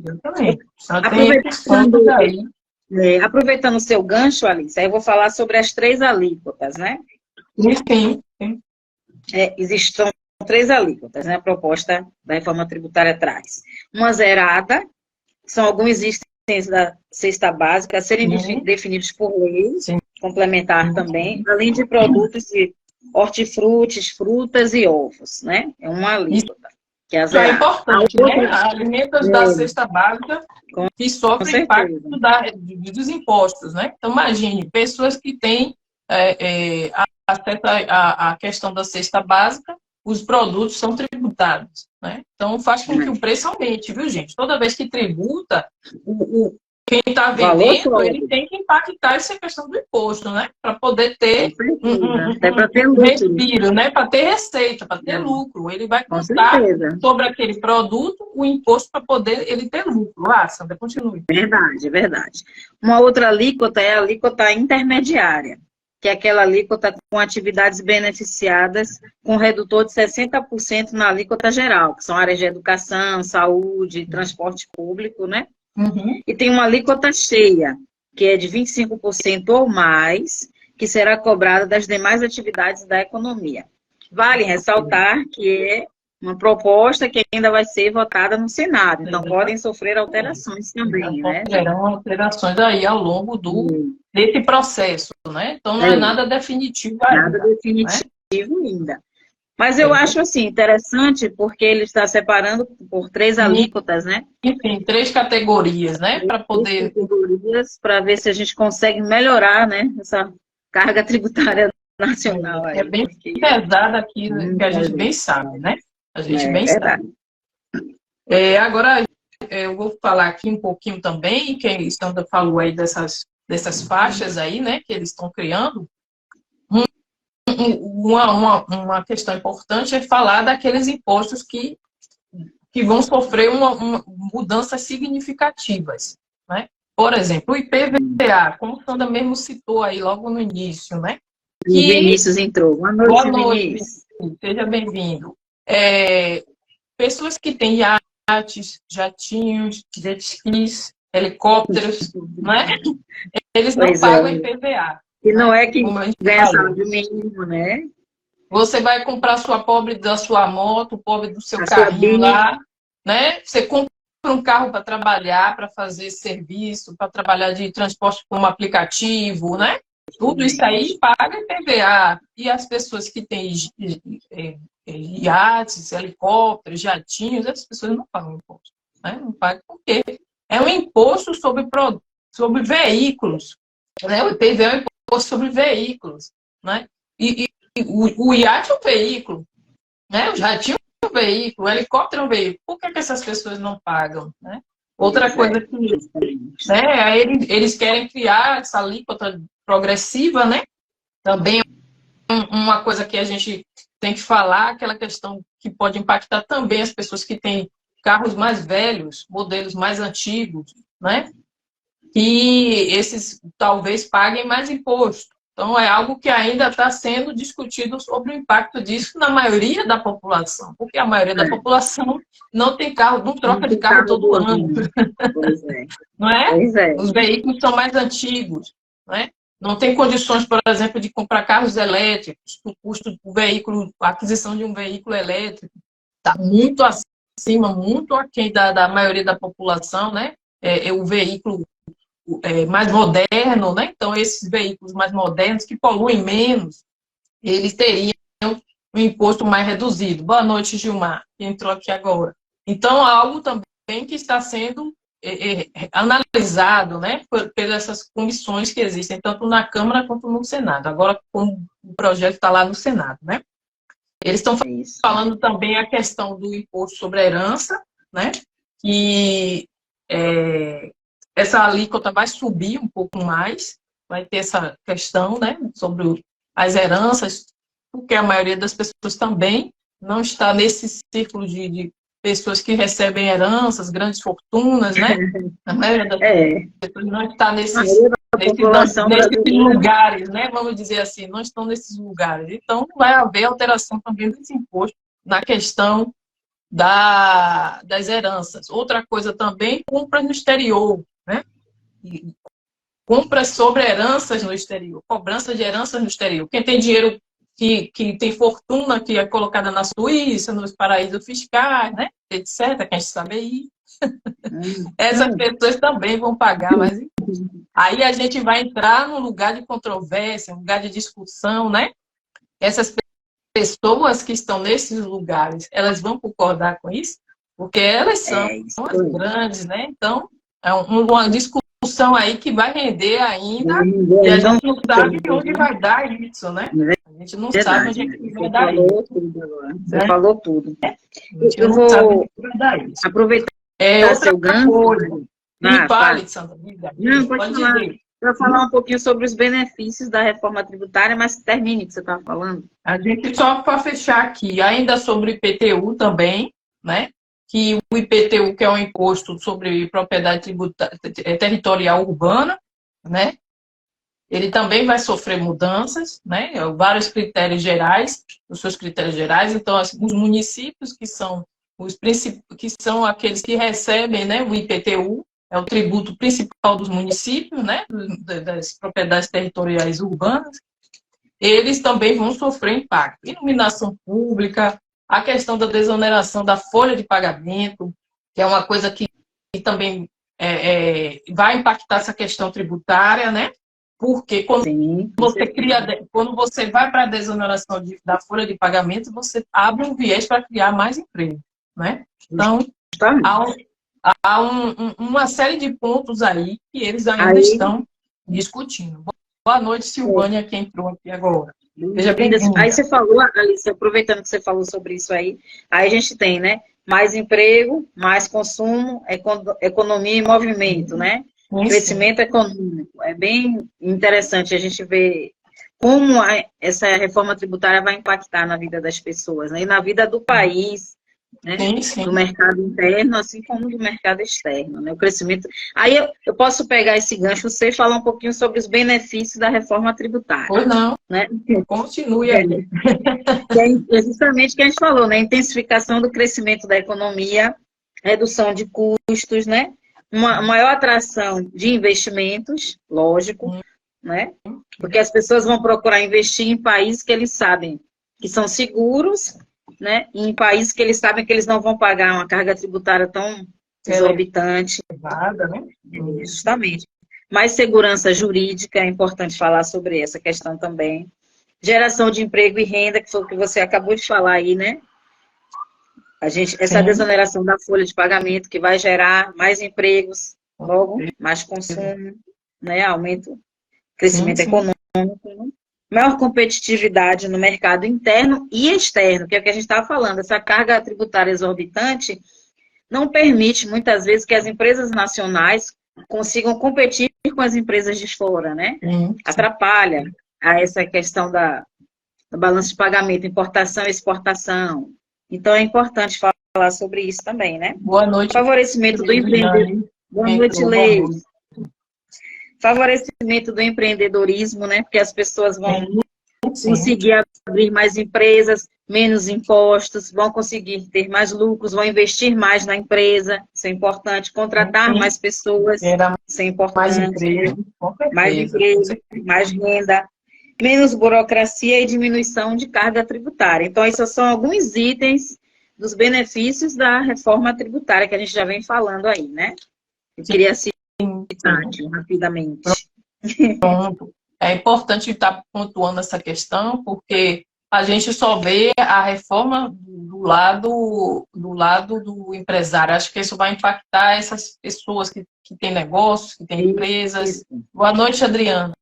Aproveitando o seu gancho, Alice, aí eu vou falar sobre as 3 alíquotas, né? Sim. Existem 3 alíquotas, né? A proposta da reforma tributária traz. Uma zerada, que são alguns itens da cesta básica a serem definidos por lei, complementar também, além de produtos de hortifrutis, frutas e ovos, né? É uma alíquota. Que é isso é importante, né? Alimentos da cesta básica que sofrem impacto dos impostos, né? Então, imagine, pessoas que têm acesso à questão da cesta básica, os produtos são tributados, né? Então, faz com que o preço aumente, viu, gente? Toda vez que tributa, quem está vendendo, ele tem que impactar essa questão do imposto, né? Para poder ter um respiro, né? Para ter receita, para ter lucro. Ele vai contar sobre aquele produto o imposto para poder ele ter lucro. Sandra, continue. Verdade. Uma outra alíquota é a alíquota intermediária, que é aquela alíquota com atividades beneficiadas com redutor de 60% na alíquota geral, que são áreas de educação, saúde, transporte público, né? E tem uma alíquota cheia, que é de 25% ou mais, que será cobrada das demais atividades da economia. Vale ressaltar que é uma proposta que ainda vai ser votada no Senado, então podem sofrer alterações também, né? Terão alterações aí ao longo desse processo, né? Então não é nada definitivo ainda. Nada definitivo ainda. Mas eu acho, assim, interessante, porque ele está separando por 3 alíquotas, né? Enfim, 3 categorias, né? Para poder... Para ver se a gente consegue melhorar, né? Essa carga tributária nacional. É bem pesada aqui, que a gente bem sabe, né? A gente bem sabe. Agora, eu vou falar aqui um pouquinho também, que a Sandra falou aí dessas faixas aí, né? Que eles estão criando. Uma questão importante é falar daqueles impostos que vão sofrer mudanças significativas, né? Por exemplo, o IPVA, como a Sandra mesmo citou aí logo no início, né? O Vinícius entrou. Boa noite, Vinícius. seja bem-vindo. Pessoas que têm iates, jatinhos, jet skis, helicópteros, não é? Eles não Pois pagam é. IPVA. E não Né? é que Como a gente ganha falou. salário mínimo, né? Você vai comprar sua pobre da sua moto, o pobre do seu A sua carrinho BIM, lá, né? Você compra um carro para trabalhar, para fazer serviço, para trabalhar de transporte como aplicativo, né? Tudo isso aí paga IPVA. E as pessoas que têm iates, helicópteros, jatinhos, essas pessoas não pagam imposto. Né? Não pagam porque é um imposto sobre veículos. Né? O IPVA é um imposto sobre veículos. Né? E o iate é um veículo, né? O jatinho é um veículo, o helicóptero é um veículo. Por que essas pessoas não pagam? Né? Outra coisa que né, eles querem criar essa alíquota progressiva, né? Também uma coisa que a gente tem que falar, aquela questão que pode impactar também as pessoas que têm carros mais velhos, modelos mais antigos, né? Que esses talvez paguem mais imposto. Então, é algo que ainda está sendo discutido sobre o impacto disso na maioria da população, porque a maioria da população não tem carro, não troca de carro todo ano. Pois é. Não é? Pois é. Os veículos são mais antigos, não é? Não tem condições, por exemplo, de comprar carros elétricos. O custo do veículo, a aquisição de um veículo elétrico está muito acima, muito aquém da maioria da população, né? O veículo mais moderno, né? Então, esses veículos mais modernos, que poluem menos, eles teriam um imposto mais reduzido. Boa noite, Gilmar, que entrou aqui agora. Então, algo também que está sendo analisado, né, pelas essas comissões que existem, tanto na Câmara quanto no Senado. Agora, como o projeto está lá no Senado, né? Eles estão falando também a questão do imposto sobre a herança, né? Que essa alíquota vai subir um pouco mais, vai ter essa questão, né, sobre as heranças, porque a maioria das pessoas também não está nesse círculo de pessoas que recebem heranças, grandes fortunas, né? A maioria das pessoas não está nesses lugares, né? Vamos dizer assim, não estão nesses lugares. Então, vai haver alteração também desse imposto na questão das heranças. Outra coisa também, compras no exterior, né? Compras sobre heranças no exterior, cobrança de heranças no exterior. Quem tem dinheiro que tem fortuna que é colocada na Suíça, nos paraísos fiscais, né? Etc., quem sabe aí. Essas pessoas também vão pagar, mas aí a gente vai entrar num lugar de controvérsia, um lugar de discussão, né? Essas pessoas que estão nesses lugares, elas vão concordar com isso? Porque elas são as grandes, né? Então, é uma discussão aí que vai render ainda, e a gente não sabe onde vai dar isso, né? A gente não sabe onde é que vai dar isso. Você falou tudo. Eu não sabe onde vai dar isso. Aproveitar outra coisa. Me fale, Sandra. Não, pode dizer. Para falar um pouquinho sobre os benefícios da reforma tributária, mas termine o que você estava falando. A gente só para fechar aqui, ainda sobre o IPTU também, né? Que o IPTU, que é um imposto sobre propriedade territorial urbana, né? Ele também vai sofrer mudanças, né? Vários critérios gerais, os seus critérios gerais. Então, os municípios que são aqueles que recebem, né, o IPTU, é o tributo principal dos municípios, né, das propriedades territoriais urbanas, eles também vão sofrer impacto. Iluminação pública, a questão da desoneração da folha de pagamento, que é uma coisa que também vai impactar essa questão tributária, né? Porque quando você vai para a desoneração da folha de pagamento, você abre um viés para criar mais emprego, né? Então, há uma série de pontos aí que eles ainda estão discutindo. Boa noite, Silvânia, que entrou aqui agora. Seja bem-vinda. Aí você falou, Alice, aproveitando que você falou sobre isso aí a gente tem, né? Mais emprego, mais consumo, economia e movimento, né? Crescimento econômico. É bem interessante a gente ver como essa reforma tributária vai impactar na vida das pessoas, né? E na vida do país né? Sim, sim. Do mercado interno, assim como do mercado externo, né? O crescimento. Aí eu posso pegar esse gancho você e falar um pouquinho sobre os benefícios da reforma tributária, Pois não, né? continue aí. É justamente o que a gente falou, né? Intensificação do crescimento da economia, redução de custos, né? Uma maior atração de investimentos, lógico, né? Porque as pessoas vão procurar investir em países que eles sabem que são seguros, né? E em países que eles sabem que eles não vão pagar uma carga tributária tão exorbitante. Elevada, né? Justamente. Mais segurança jurídica, é importante falar sobre essa questão também. Geração de emprego e renda, que foi o que você acabou de falar aí, né? Essa desoneração da folha de pagamento que vai gerar mais empregos, logo, mais consumo, né? Aumento, crescimento econômico, né? Maior competitividade no mercado interno e externo, que é o que a gente estava falando. Essa carga tributária exorbitante não permite, muitas vezes, que as empresas nacionais consigam competir com as empresas de fora, né? Atrapalha a essa questão do balanço de pagamento, importação e exportação. Então, é importante falar sobre isso também, né? Boa noite. Favorecimento do empreendedorismo. Boa noite, Leis. Favorecimento do empreendedorismo, né? Porque as pessoas vão conseguir abrir mais empresas, menos impostos, vão conseguir ter mais lucros, vão investir mais na empresa, isso é importante, contratar mais pessoas, isso é importante. Mais emprego, mais renda, menos burocracia e diminuição de carga tributária. Então, esses são alguns itens dos benefícios da reforma tributária que a gente já vem falando aí, né? Eu queria citar aqui rapidamente. Pronto. É importante estar pontuando essa questão, porque a gente só vê a reforma do lado do empresário. Acho que isso vai impactar essas pessoas que têm negócios, que têm empresas. Boa noite, Adriana.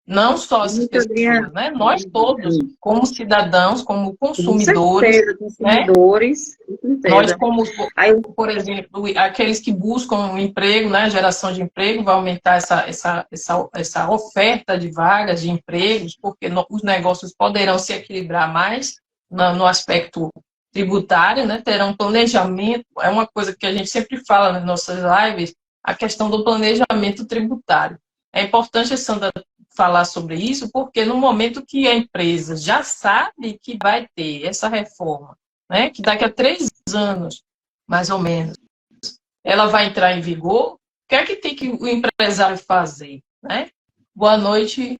Não só essas pessoas, né? Nós todos, como cidadãos, como consumidores, consumidores, né? Nós, como, por exemplo, aqueles que buscam um emprego, né? Geração de emprego, vai aumentar essa oferta de vagas, de empregos, porque os negócios poderão se equilibrar mais no aspecto tributário, né? Terão planejamento, é uma coisa que a gente sempre fala nas nossas lives, a questão do planejamento tributário. É importante, Sandra, falar sobre isso, porque no momento que a empresa já sabe que vai ter essa reforma, né, que daqui a 3 anos, mais ou menos, ela vai entrar em vigor, o que é que tem que o empresário fazer? Né? Boa noite,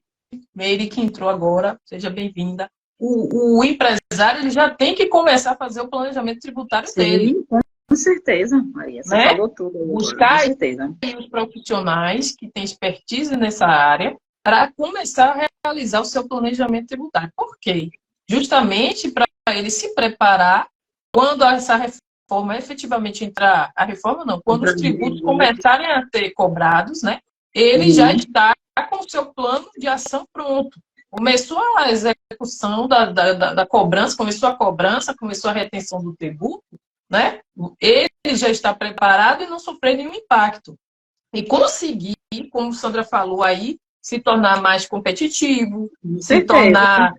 Meire, que entrou agora, seja bem-vinda. O empresário ele já tem que começar a fazer o planejamento tributário dele. Com certeza, Maria, você falou tudo. Buscar os profissionais que têm expertise nessa área para começar a realizar o seu planejamento tributário. Por quê? Justamente para ele se preparar quando essa reforma efetivamente entrar, a reforma não, quando os tributos começarem a ser cobrados, né, ele já está com o seu plano de ação pronto. Começou a execução da cobrança, começou a retenção do tributo, né? Ele já está preparado e não sofrer nenhum impacto. E conseguir, como Sandra falou aí, se tornar mais competitivo, se tornar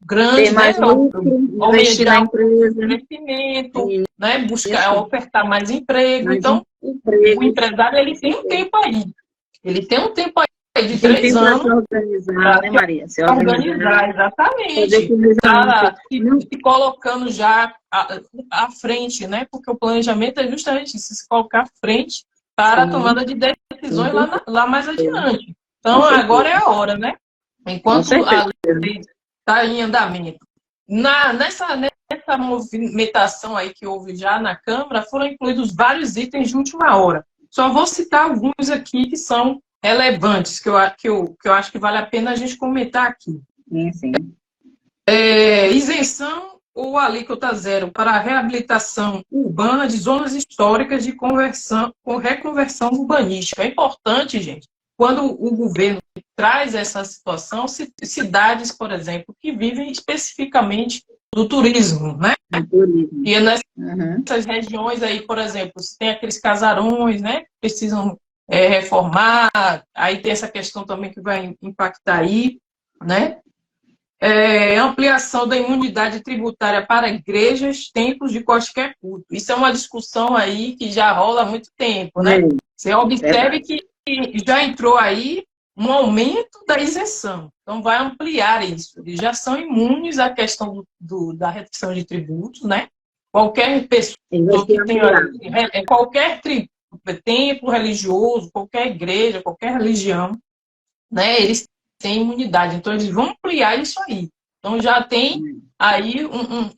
grande, ter mais lucro, aumentar o crescimento, né? Buscar, ofertar mais emprego. Então, o empresário ele tem um tempo aí. Ele tem um tempo aí de 3 anos para se organizar, né, Maria? Se organizar, exatamente. Tá se colocando já à frente, né? Porque o planejamento é justamente isso, se colocar à frente para a tomada de decisões lá mais adiante. Então, agora é a hora, né? Enquanto a lei está em andamento. Nessa movimentação aí que houve já na Câmara, foram incluídos vários itens de última hora. Só vou citar alguns aqui que são relevantes, que eu acho que vale a pena a gente comentar aqui. Sim. Isenção ou alíquota zero para a reabilitação urbana de zonas históricas de reconversão urbanística. É importante, gente, quando o governo traz essa situação, cidades, por exemplo, que vivem especificamente do turismo, né? E nessas regiões aí, por exemplo, tem aqueles casarões, né? Que precisam reformar, aí tem essa questão também que vai impactar aí, né? ampliação da imunidade tributária para igrejas, templos de qualquer culto. Isso é uma discussão aí que já rola há muito tempo, né? Você observe que já entrou aí um aumento da isenção. Então, vai ampliar isso. Eles já são imunes à questão da redução de tributos, né? Qualquer pessoa que tenha... qualquer templo religioso, qualquer igreja, qualquer religião, né? Eles têm imunidade. Então, eles vão ampliar isso aí. Então, já tem aí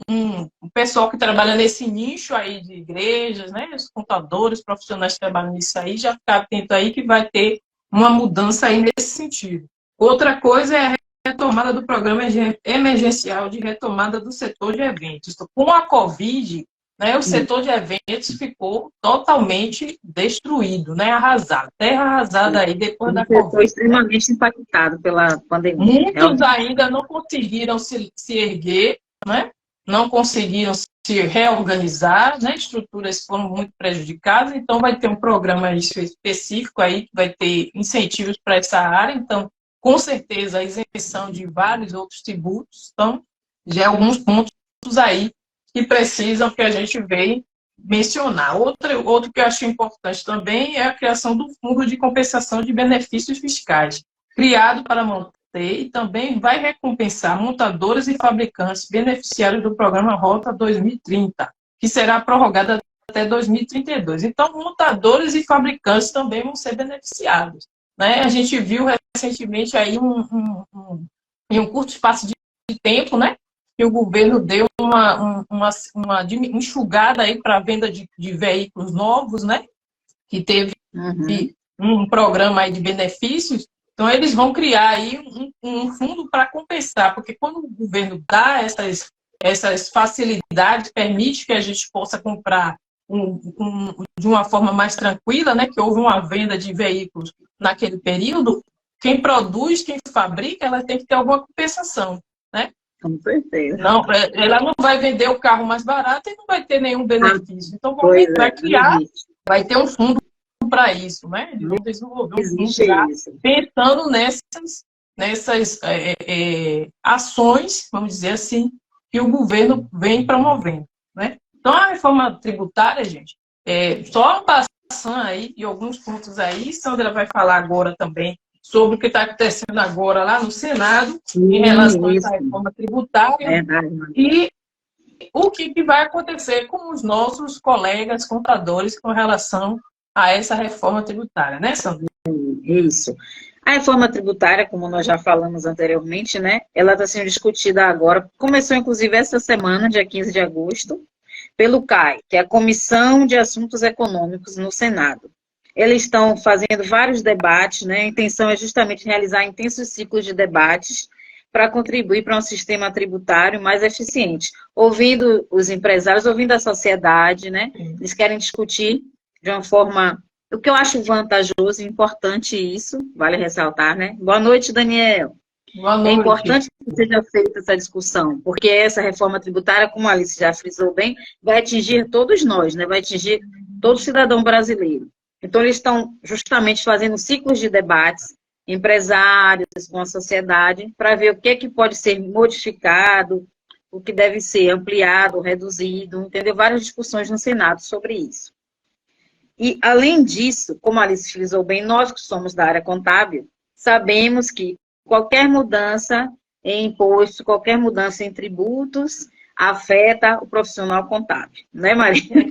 um pessoal que trabalha nesse nicho aí de igrejas, né? Os contadores, profissionais que trabalham nisso aí, já ficar atento aí que vai ter uma mudança aí nesse sentido. Outra coisa é a retomada do programa emergencial de retomada do setor de eventos. Então, com a Covid, né, o setor de eventos ficou totalmente destruído, né, arrasado. Terra arrasada aí depois da Covid. Foi extremamente impactado pela pandemia. Muitos ainda não conseguiram se erguer, né? Não conseguiram se reorganizar, né? Estruturas foram muito prejudicadas, então vai ter um programa específico aí, que vai ter incentivos para essa área, então, com certeza, a isenção de vários outros tributos, então, já é alguns pontos aí que precisam que a gente veja mencionar. Outro que eu acho importante também é a criação do Fundo de Compensação de Benefícios Fiscais, criado para manter e também vai recompensar montadores e fabricantes beneficiários do programa Rota 2030, que será prorrogada até 2032. Então, montadores e fabricantes também vão ser beneficiados, né? A gente viu recentemente aí em um curto espaço de tempo, né, que o governo deu uma enxugada aí para a venda de veículos novos, né, que teve um programa aí de benefícios. Então, eles vão criar aí um fundo para compensar, porque quando o governo dá essas facilidades, permite que a gente possa comprar de uma forma mais tranquila, né, que houve uma venda de veículos naquele período, quem produz, quem fabrica, ela tem que ter alguma compensação, né? Com certeza. Não, ela não vai vender o carro mais barato e não vai ter nenhum benefício. Então, vai criar, vai ter um fundo para isso, né? Eles vão desenvolver um fundo pensando nessas ações, vamos dizer assim, que o governo vem promovendo, né? Então, a reforma tributária, gente, só passando aí e alguns pontos aí, Sandra vai falar agora também sobre o que está acontecendo agora lá no Senado, em relação a essa reforma tributária, e o que vai acontecer com os nossos colegas contadores com relação a essa reforma tributária, né, Sandra? Isso. A reforma tributária, como nós já falamos anteriormente, né, ela está sendo discutida agora, começou inclusive essa semana, dia 15 de agosto, pelo CAI, que é a Comissão de Assuntos Econômicos no Senado. Eles estão fazendo vários debates, né? A intenção é justamente realizar intensos ciclos de debates para contribuir para um sistema tributário mais eficiente. Ouvindo os empresários, ouvindo a sociedade, né? Eles querem discutir de uma forma... O que eu acho vantajoso e importante isso, vale ressaltar, né? Boa noite, Daniel. Boa noite. É importante que seja feita essa discussão, porque essa reforma tributária, como a Alice já frisou bem, vai atingir todos nós, né? Vai atingir todo cidadão brasileiro. Então, eles estão justamente fazendo ciclos de debates, empresários, com a sociedade, para ver o que pode ser modificado, o que deve ser ampliado, reduzido, entendeu? Várias discussões no Senado sobre isso. E, além disso, como a Alice frisou bem, nós que somos da área contábil, sabemos que qualquer mudança em imposto, qualquer mudança em tributos, afeta o profissional contábil, né, Maria?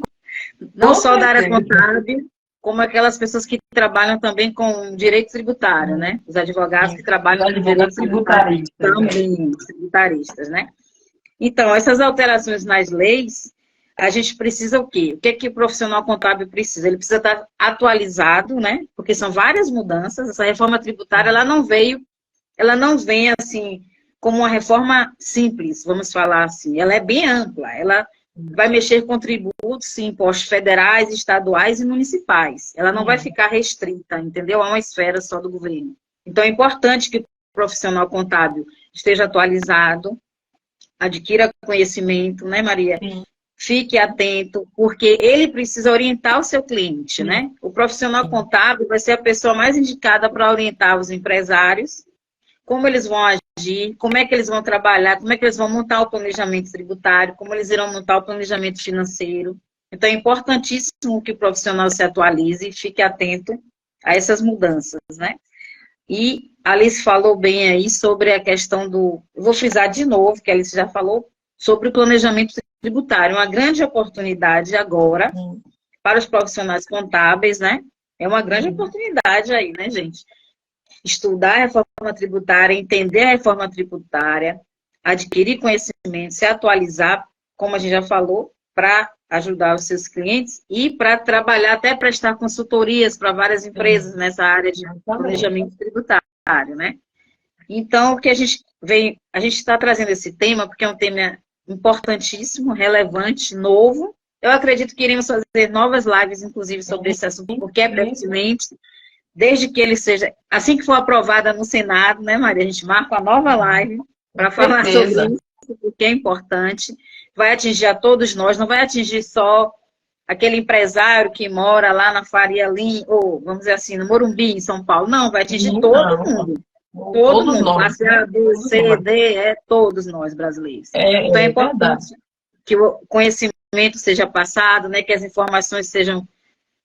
Não só da área contábil, como aquelas pessoas que trabalham também com direito tributário, né? Os advogados que trabalham com direito tributário também, os tributaristas, né? Então, essas alterações nas leis, a gente precisa o quê? O que o profissional contábil precisa? Ele precisa estar atualizado, né? Porque são várias mudanças. Essa reforma tributária, ela não vem assim, como uma reforma simples, vamos falar assim. Ela é bem ampla, ela vai mexer com tributos, impostos federais, estaduais e municipais. Ela não vai ficar restrita, entendeu? A uma esfera só do governo. Então, é importante que o profissional contábil esteja atualizado, adquira conhecimento, né, Maria? Sim. Fique atento, porque ele precisa orientar o seu cliente, né? O profissional contábil vai ser a pessoa mais indicada para orientar os empresários, como eles vão agir agir, como é que eles vão trabalhar, como é que eles vão montar o planejamento tributário, como eles irão montar o planejamento financeiro. Então, é importantíssimo que o profissional se atualize e fique atento a essas mudanças, né? E a Alice falou bem aí sobre a questão do... Eu vou frisar de novo, que a Alice já falou, sobre o planejamento tributário. Uma grande oportunidade agora para os profissionais contábeis, né? É uma grande oportunidade aí, né, gente? Estudar a reforma tributária, entender a reforma tributária, adquirir conhecimento, se atualizar, como a gente já falou, para ajudar os seus clientes e para trabalhar, até prestar consultorias para várias empresas nessa área de planejamento tributário, né? Então, o que a gente está trazendo esse tema, porque é um tema importantíssimo, relevante, novo. Eu acredito que iremos fazer novas lives, inclusive, sobre esse assunto, porque é pertinente, desde que ele seja, assim que for aprovada no Senado, né, Maria? A gente marca uma nova live para falar sobre isso, porque é importante. Vai atingir a todos nós, não vai atingir só aquele empresário que mora lá na Faria Lima, ou, vamos dizer assim, no Morumbi, em São Paulo. Não, vai atingir todo mundo. Todo mundo. Classe A, B, C, D, todos nós brasileiros. Então, é importante que o conhecimento seja passado, né, que as informações sejam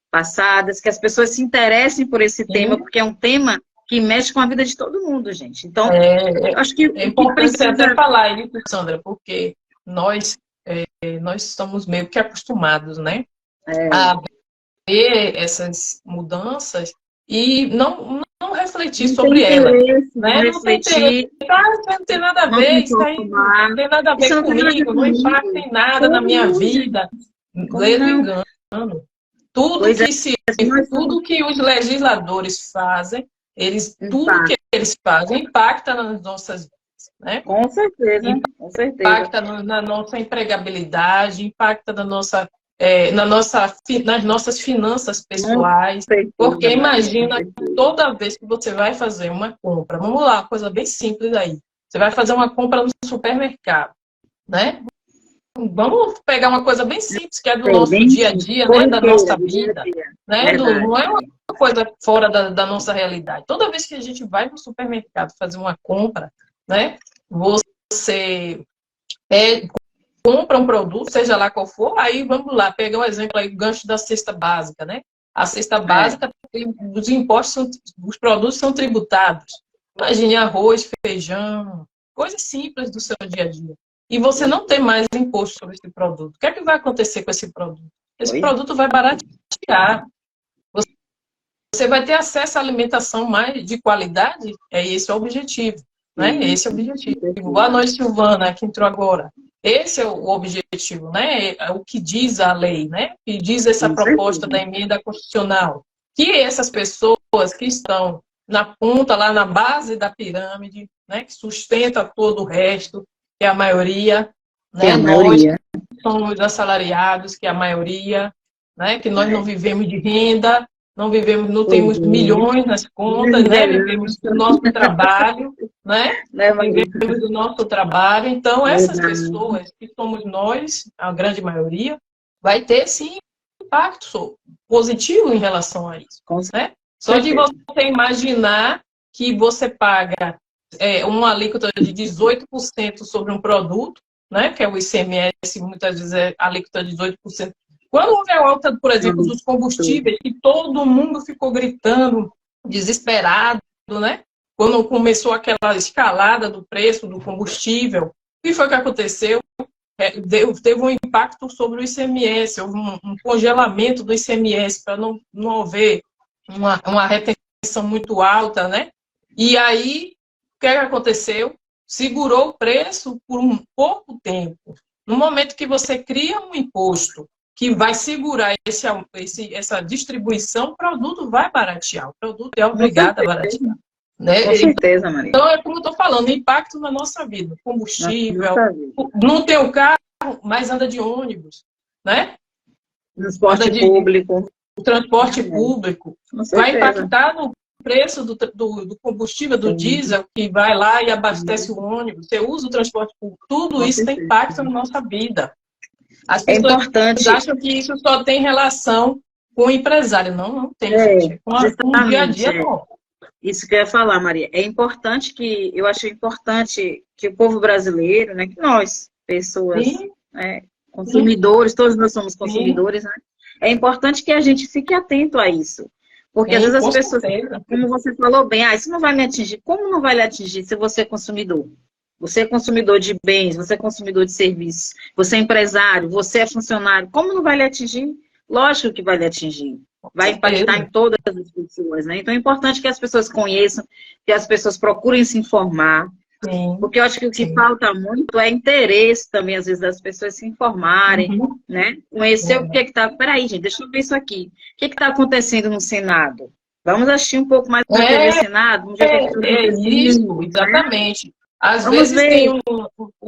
passadas, que as pessoas se interessem por esse tema, porque é um tema que mexe com a vida de todo mundo, gente. Então, eu acho que é importante você até falar isso, Sandra, porque nós estamos meio que acostumados, né, a ver essas mudanças e não refletir sobre elas. Né? Não tem interesse, não tem nada a ver, isso aí não tem nada a ver comigo, não impacta em nada na minha vida. Ledo engano. Tudo que os legisladores fazem, tudo que eles fazem impacta nas nossas vidas. Né? Com certeza. Impacta na nossa empregabilidade, impacta nas nossas finanças pessoais. Porque imagina, toda vez que você vai fazer uma compra, vamos lá, uma coisa bem simples aí. Você vai fazer uma compra no supermercado, né? Vamos pegar uma coisa bem simples, que é do nosso dia a dia, né? Da nossa vida. Né? Não é uma coisa fora da nossa realidade. Toda vez que a gente vai no supermercado fazer uma compra, né? Você compra um produto, seja lá qual for, aí vamos lá, pegar um exemplo aí, o gancho da cesta básica, né? A cesta básica, os impostos, os produtos são tributados. Imagine arroz, feijão, coisas simples do seu dia a dia. E você não tem mais imposto sobre esse produto. O que é que vai acontecer com esse produto? Esse produto vai baratear. Você vai ter acesso à alimentação mais de qualidade, esse é o objetivo. Né? Esse é o objetivo. Boa noite, Silvana, que entrou agora. Esse é o objetivo, né? É o que diz a lei, né? Que diz essa proposta da emenda constitucional. Que essas pessoas que estão na ponta, lá na base da pirâmide, né? Que sustenta todo o resto, que é a maioria, né? Nós somos assalariados, que é a maioria, né? Que nós não vivemos de renda, não temos milhões nas contas, né? Vivemos do nosso trabalho, né? Vivemos do nosso trabalho. Então, essas pessoas que somos nós, a grande maioria, vai ter, sim, impacto positivo em relação a isso. Né? Só de você imaginar que você paga uma alíquota de 18% sobre um produto, né? Que é o ICMS, muitas vezes é a alíquota de 18%. Quando houve a alta, por exemplo, dos combustíveis, que todo mundo ficou gritando, desesperado, né? Quando começou aquela escalada do preço do combustível, o que foi que aconteceu? Teve um impacto sobre o ICMS, houve um congelamento do ICMS para não haver uma retenção muito alta, né? E aí, o que aconteceu? Segurou o preço por um pouco tempo. No momento que você cria um imposto que vai segurar essa distribuição, o produto vai baratear. O produto é obrigado a baratear. Né? Com certeza, Maria. Então, é como eu estou falando, impacto na nossa vida. Combustível, não tem o carro, mas anda de ônibus. Né? Transporte público. O transporte público. Vai impactar no preço do combustível, do diesel, que vai lá e abastece o ônibus. Você usa o transporte público. Tudo isso tem impacto na nossa vida. As pessoas acham que isso só tem relação com o empresário. Não tem, gente. Com o dia a dia, não. Isso que eu ia falar, Maria. É importante eu acho importante que o povo brasileiro, né, que nós, pessoas, Sim, né, sim, consumidores, todos nós somos sim, consumidores, né? É importante que a gente fique atento a isso. Porque às sim, vezes as com pessoas, certeza. como você falou bem, isso não vai me atingir. Como não vai lhe atingir se você é consumidor? Você é consumidor de bens, você é consumidor de serviços, você é empresário, você é funcionário. Como não vai lhe atingir? Lógico que vai lhe atingir. Com Vai impactar certeza. em todas as pessoas, né? Então é importante que as pessoas conheçam, que as pessoas procurem se informar, Sim, porque eu acho que o que sim. falta muito é interesse também, às vezes, das pessoas se informarem, Uhum. né? Conhecer o que É, é que está. Peraí, gente, deixa eu ver isso aqui. O que é que está acontecendo no Senado? Vamos assistir um pouco mais da TV é, Senado, vamos ver o que é que está é isso, acontecendo, né? exatamente. Às Vamos vezes ver. tem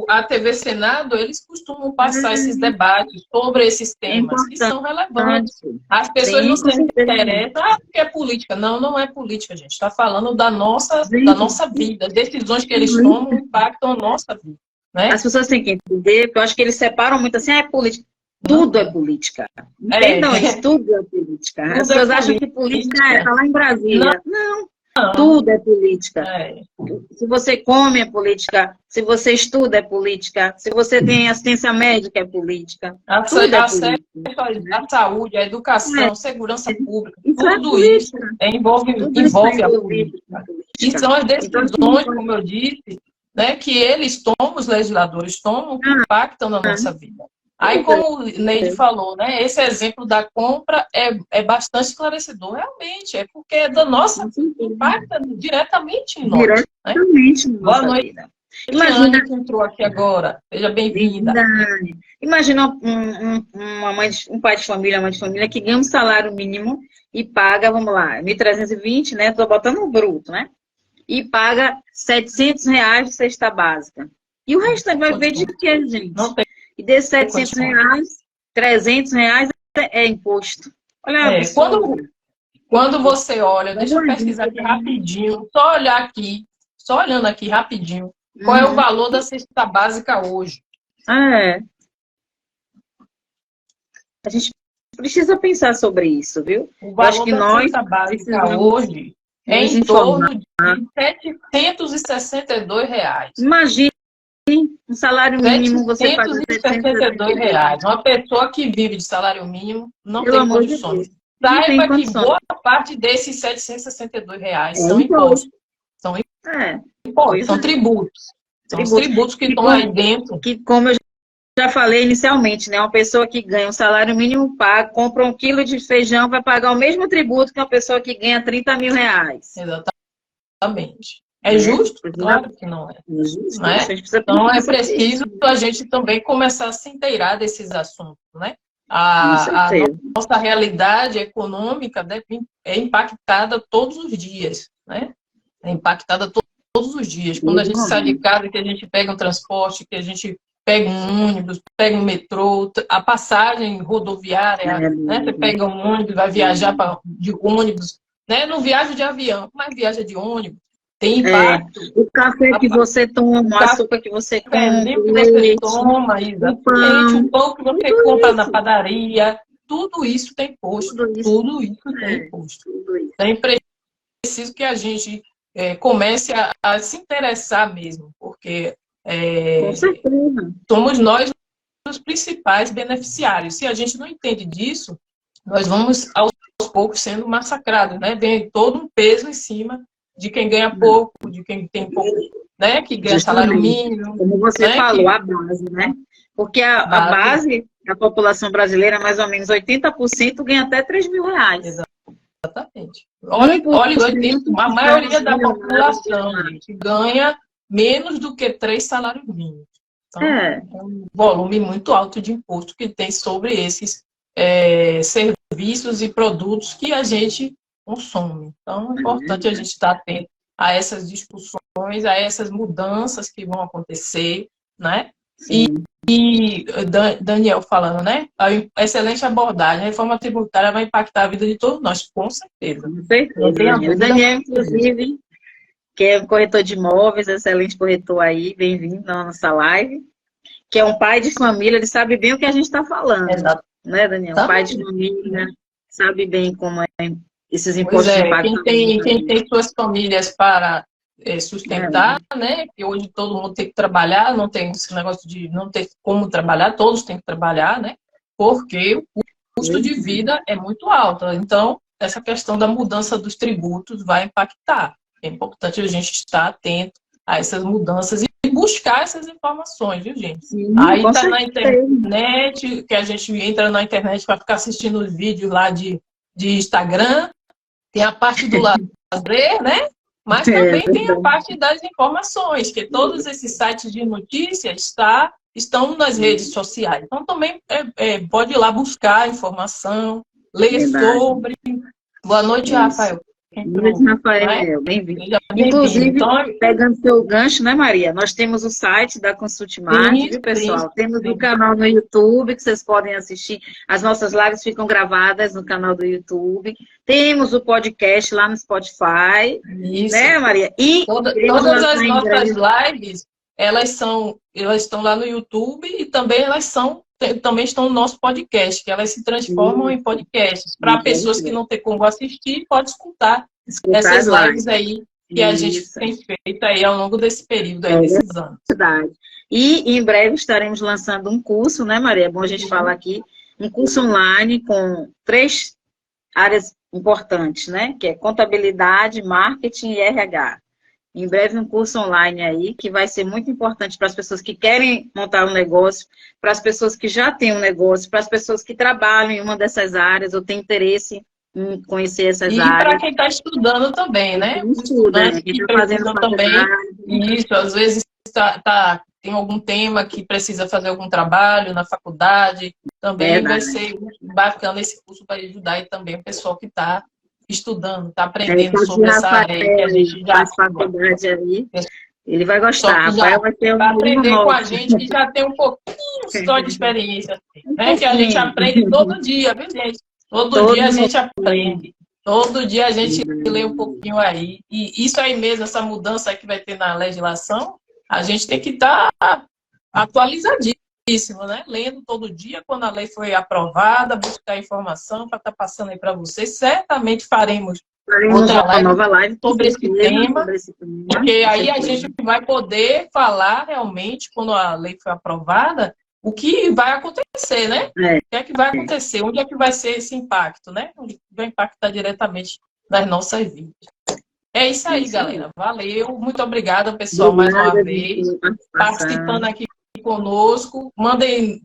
a TV Senado, eles costumam passar esses debates sobre esses É temas que importante. são relevantes. As pessoas não Sim, se com certeza. interessam, porque é política. Não, não é política, gente. Está falando da Gente, nossa vida. As decisões que eles tomam impactam a nossa vida, né? as pessoas têm que entender, porque eu acho que eles separam muito assim, é política. Tudo é Não, política. é, Entendam isso, tudo é política. As tudo é pessoas acham que política política. está lá em Não, Brasília. Não, tudo é política. é. Se você come é política, se você estuda é política, se você tem assistência médica é política, tudo é Acesso política. à saúde, à É, educação, segurança pública, isso é tudo isso política. Tudo isso está envolve a envolvido política. com E política. são as Então, assim, decisões, como eu disse, né, que eles tomam, os legisladores tomam, que impactam na nossa vida. Aí, como o Neide falou, né, esse exemplo da compra é bastante esclarecedor, realmente, é porque é da nossa vida, impacta diretamente em nós. Né? diretamente na Boa nossa noite, vida. Anne, Imagina, que entrou aqui agora. Seja bem-vinda. verdade. Imagina um pai de família, uma mãe de família que ganha um salário mínimo e paga, vamos lá, 1.320, né? Estou botando no bruto, né? E paga R$ 700 de cesta básica. E o restante vai ver de quê, Não gente? tem E desses condições. R$ 700, R$ 300 é imposto. Olha, é um É, absurdo. quando você olha, deixa eu Vamos pesquisar aqui lá. rapidinho, só olhar aqui, só olhando aqui rapidinho, qual é o Uhum. valor da cesta básica hoje? É, a gente precisa pensar sobre isso, viu? O Eu acho valor que da nós cesta básica precisamos hoje é nos em informar. torno de R$ 762. Imagine um salário mínimo, você paga Setecentos e sessenta e dois 762. reais. Uma pessoa que vive de salário mínimo não Pelo tem amor de condições. Deus. Não tem Saiba que condições. boa parte desses R$ 762 É são imposto. impostos. São É, impostos, pois são é. tributos. São os Tributos. tributos que Que estão aí dentro. como eu já falei inicialmente, né? Uma pessoa que ganha um salário mínimo paga, compra 1 quilo de feijão, vai pagar o mesmo tributo que uma pessoa que ganha R$ 30.000. Exatamente. É Né? justo? Precisa, Claro que não é. justo Não isso, é? a gente precisa Então, pensar é sobre preciso isso. a gente também começar a se inteirar desses assuntos. Né? Com A certeza. nossa realidade econômica é impactada todos os dias. Né? É impactada todos os dias. Quando a Todo gente sai de momento. casa, que a gente pega um transporte, que a gente pega um ônibus, pega um metrô, a passagem rodoviária, É, né? Você pega um ônibus, vai viajar de ônibus, né? Não viaja de avião, mas viaja de ônibus. Tem é, impacto. o café que você toma, O o açúcar que você compra, cafezinho o que você leite, toma, o exatamente, o pão, pão que você tudo compra na isso. padaria, tudo isso tem imposto. Tudo isso. Tudo isso tem É, imposto. tudo isso. Então, é preciso que a gente comece a se interessar mesmo, porque Com certeza. somos nós os principais beneficiários. Se a gente não entende disso, nós vamos aos poucos sendo massacrados, né? Vem todo um peso em cima de quem ganha pouco, de quem tem pouco, né? Que ganha salário Justamente. mínimo, Como você né? falou, Que a base, né? Porque a base, base da população brasileira, mais ou menos 80%, ganha até R$ 3.000. exatamente. Olha, olha, 1% a que são maioria os da milionários, população, gente, ganha menos do que 3 salários mínimos. Então, É, é um volume muito alto de imposto que tem sobre esses serviços e produtos que a gente consome. Então, é importante a gente estar atento a essas discussões, a essas mudanças que vão acontecer, né? sim. E Daniel falando, né? A excelente abordagem, a reforma tributária vai impactar a vida de todos nós, com certeza. Com Não certeza, tenha Daniel. O dúvida Daniel, disso. inclusive, que é um corretor de imóveis, excelente corretor aí, bem-vindo na nossa live, que é um pai de família, ele sabe bem o que a gente está falando, né, Daniel? Um pai de Exatamente. família, sabe bem como é esses Pois impostos é, impactam quem tem suas famílias para sustentar, né? Que hoje todo mundo tem que trabalhar, não tem esse negócio de não ter como trabalhar, todos têm que trabalhar, né? Porque o custo de vida é muito alto. Então, essa questão da mudança dos tributos vai impactar. É importante a gente estar atento a essas mudanças e buscar essas informações, viu, gente? Sim, Aí com tá na certeza. internet, que a gente entra na internet para ficar assistindo os vídeos lá de Instagram, tem a parte do lazer, né? Mas É também tem a verdade. parte das informações, que todos esses sites de notícias estão nas redes sociais. Então, também pode ir lá buscar informação, ler Verdade. sobre. Boa noite, Isso. Rafael. Luiz Entrou, não é? Rafael, bem-vindo. Seja bem-vindo. Inclusive, Então, pegando seu gancho, né, Maria? Nós temos o site da Consultmart, sim, viu, sim, pessoal? Temos o sim. canal no YouTube, que vocês podem assistir. As nossas lives ficam gravadas no canal do YouTube. Temos o podcast lá no Spotify, Isso. né, Maria? E iremos Todas as lançar em nossas breve. lives, elas estão lá no YouTube e também também estão no nosso podcast, que elas se transformam em podcasts. Para pessoas que não têm como assistir, pode escutar Escutar as essas lives lives. aí que a gente Isso. tem feito aí ao longo desse período aí, É desses anos. verdade. E em breve estaremos lançando um curso, né, Maria? É bom a gente falar aqui, um curso online com 3 áreas importantes, né? Que é contabilidade, marketing e RH. Em breve um curso online aí, que vai ser muito importante para as pessoas que querem montar um negócio, para as pessoas que já têm um negócio, para as pessoas que trabalham em uma dessas áreas ou têm interesse em conhecer essas E para áreas. quem está estudando também, né? Quem Os estuda, né? estudantes Quem que está fazendo precisam também, faculdade. isso, às vezes tem algum tema que precisa fazer algum trabalho na faculdade, também vai Verdade. ser bacana esse curso para ajudar e também o pessoal que está estudando, está É, aprendendo então, se sobre essa área aí que Rafael a gente já faz atua. faculdade aí, ele vai Só gostar. que Rafael já vai ter um para aluno aprender com novo. a gente que já tem um pouquinho só de experiência, assim, Um né? Que a gente pouquinho. aprende todo dia, viu, gente? Todo dia a Todos gente aprende. Todo dia a gente lê um pouquinho aí. E isso aí mesmo, essa mudança que vai ter na legislação, a gente tem que estar atualizadíssimo, né? Lendo todo dia, quando a lei foi aprovada, buscar informação para estar passando aí para vocês. Certamente faremos faremos outra uma live nova live, com sobre esse certeza, tema, sobre esse tema, porque com aí a certeza. gente vai poder falar realmente, quando a lei foi aprovada, o que vai acontecer, né? É, O que é que vai acontecer? Onde é que vai ser esse impacto, né? Onde vai impactar diretamente nas nossas vidas. É isso é aí, isso aí. galera. Valeu. Muito obrigada, pessoal, mais uma Obrigada, gente, vez, pela participando participação. aqui conosco. Mandem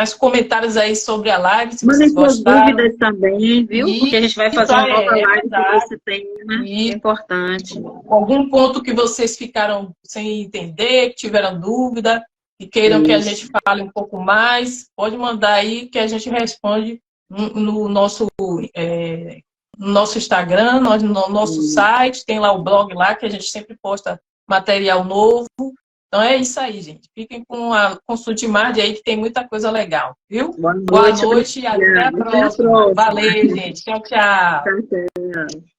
os comentários aí sobre a live, se Mandem vocês suas gostaram. dúvidas também, viu? E Porque a gente vai isso fazer uma nova é live sobre verdade. esse tema, que é E importante. algum ponto que vocês ficaram sem entender, que tiveram dúvida, e queiram que a Isso. gente fale um pouco mais, pode mandar aí que a gente responde no nosso Instagram, no nosso site, tem lá o blog lá, que a gente sempre posta material novo. Então é isso aí, gente. Fiquem com a Consultmart aí, que tem muita coisa legal, viu? Boa Boa noite, noite e até a obrigada. Até a próxima. próxima. Valeu, gente. Tchau, tchau. Tchau, tchau.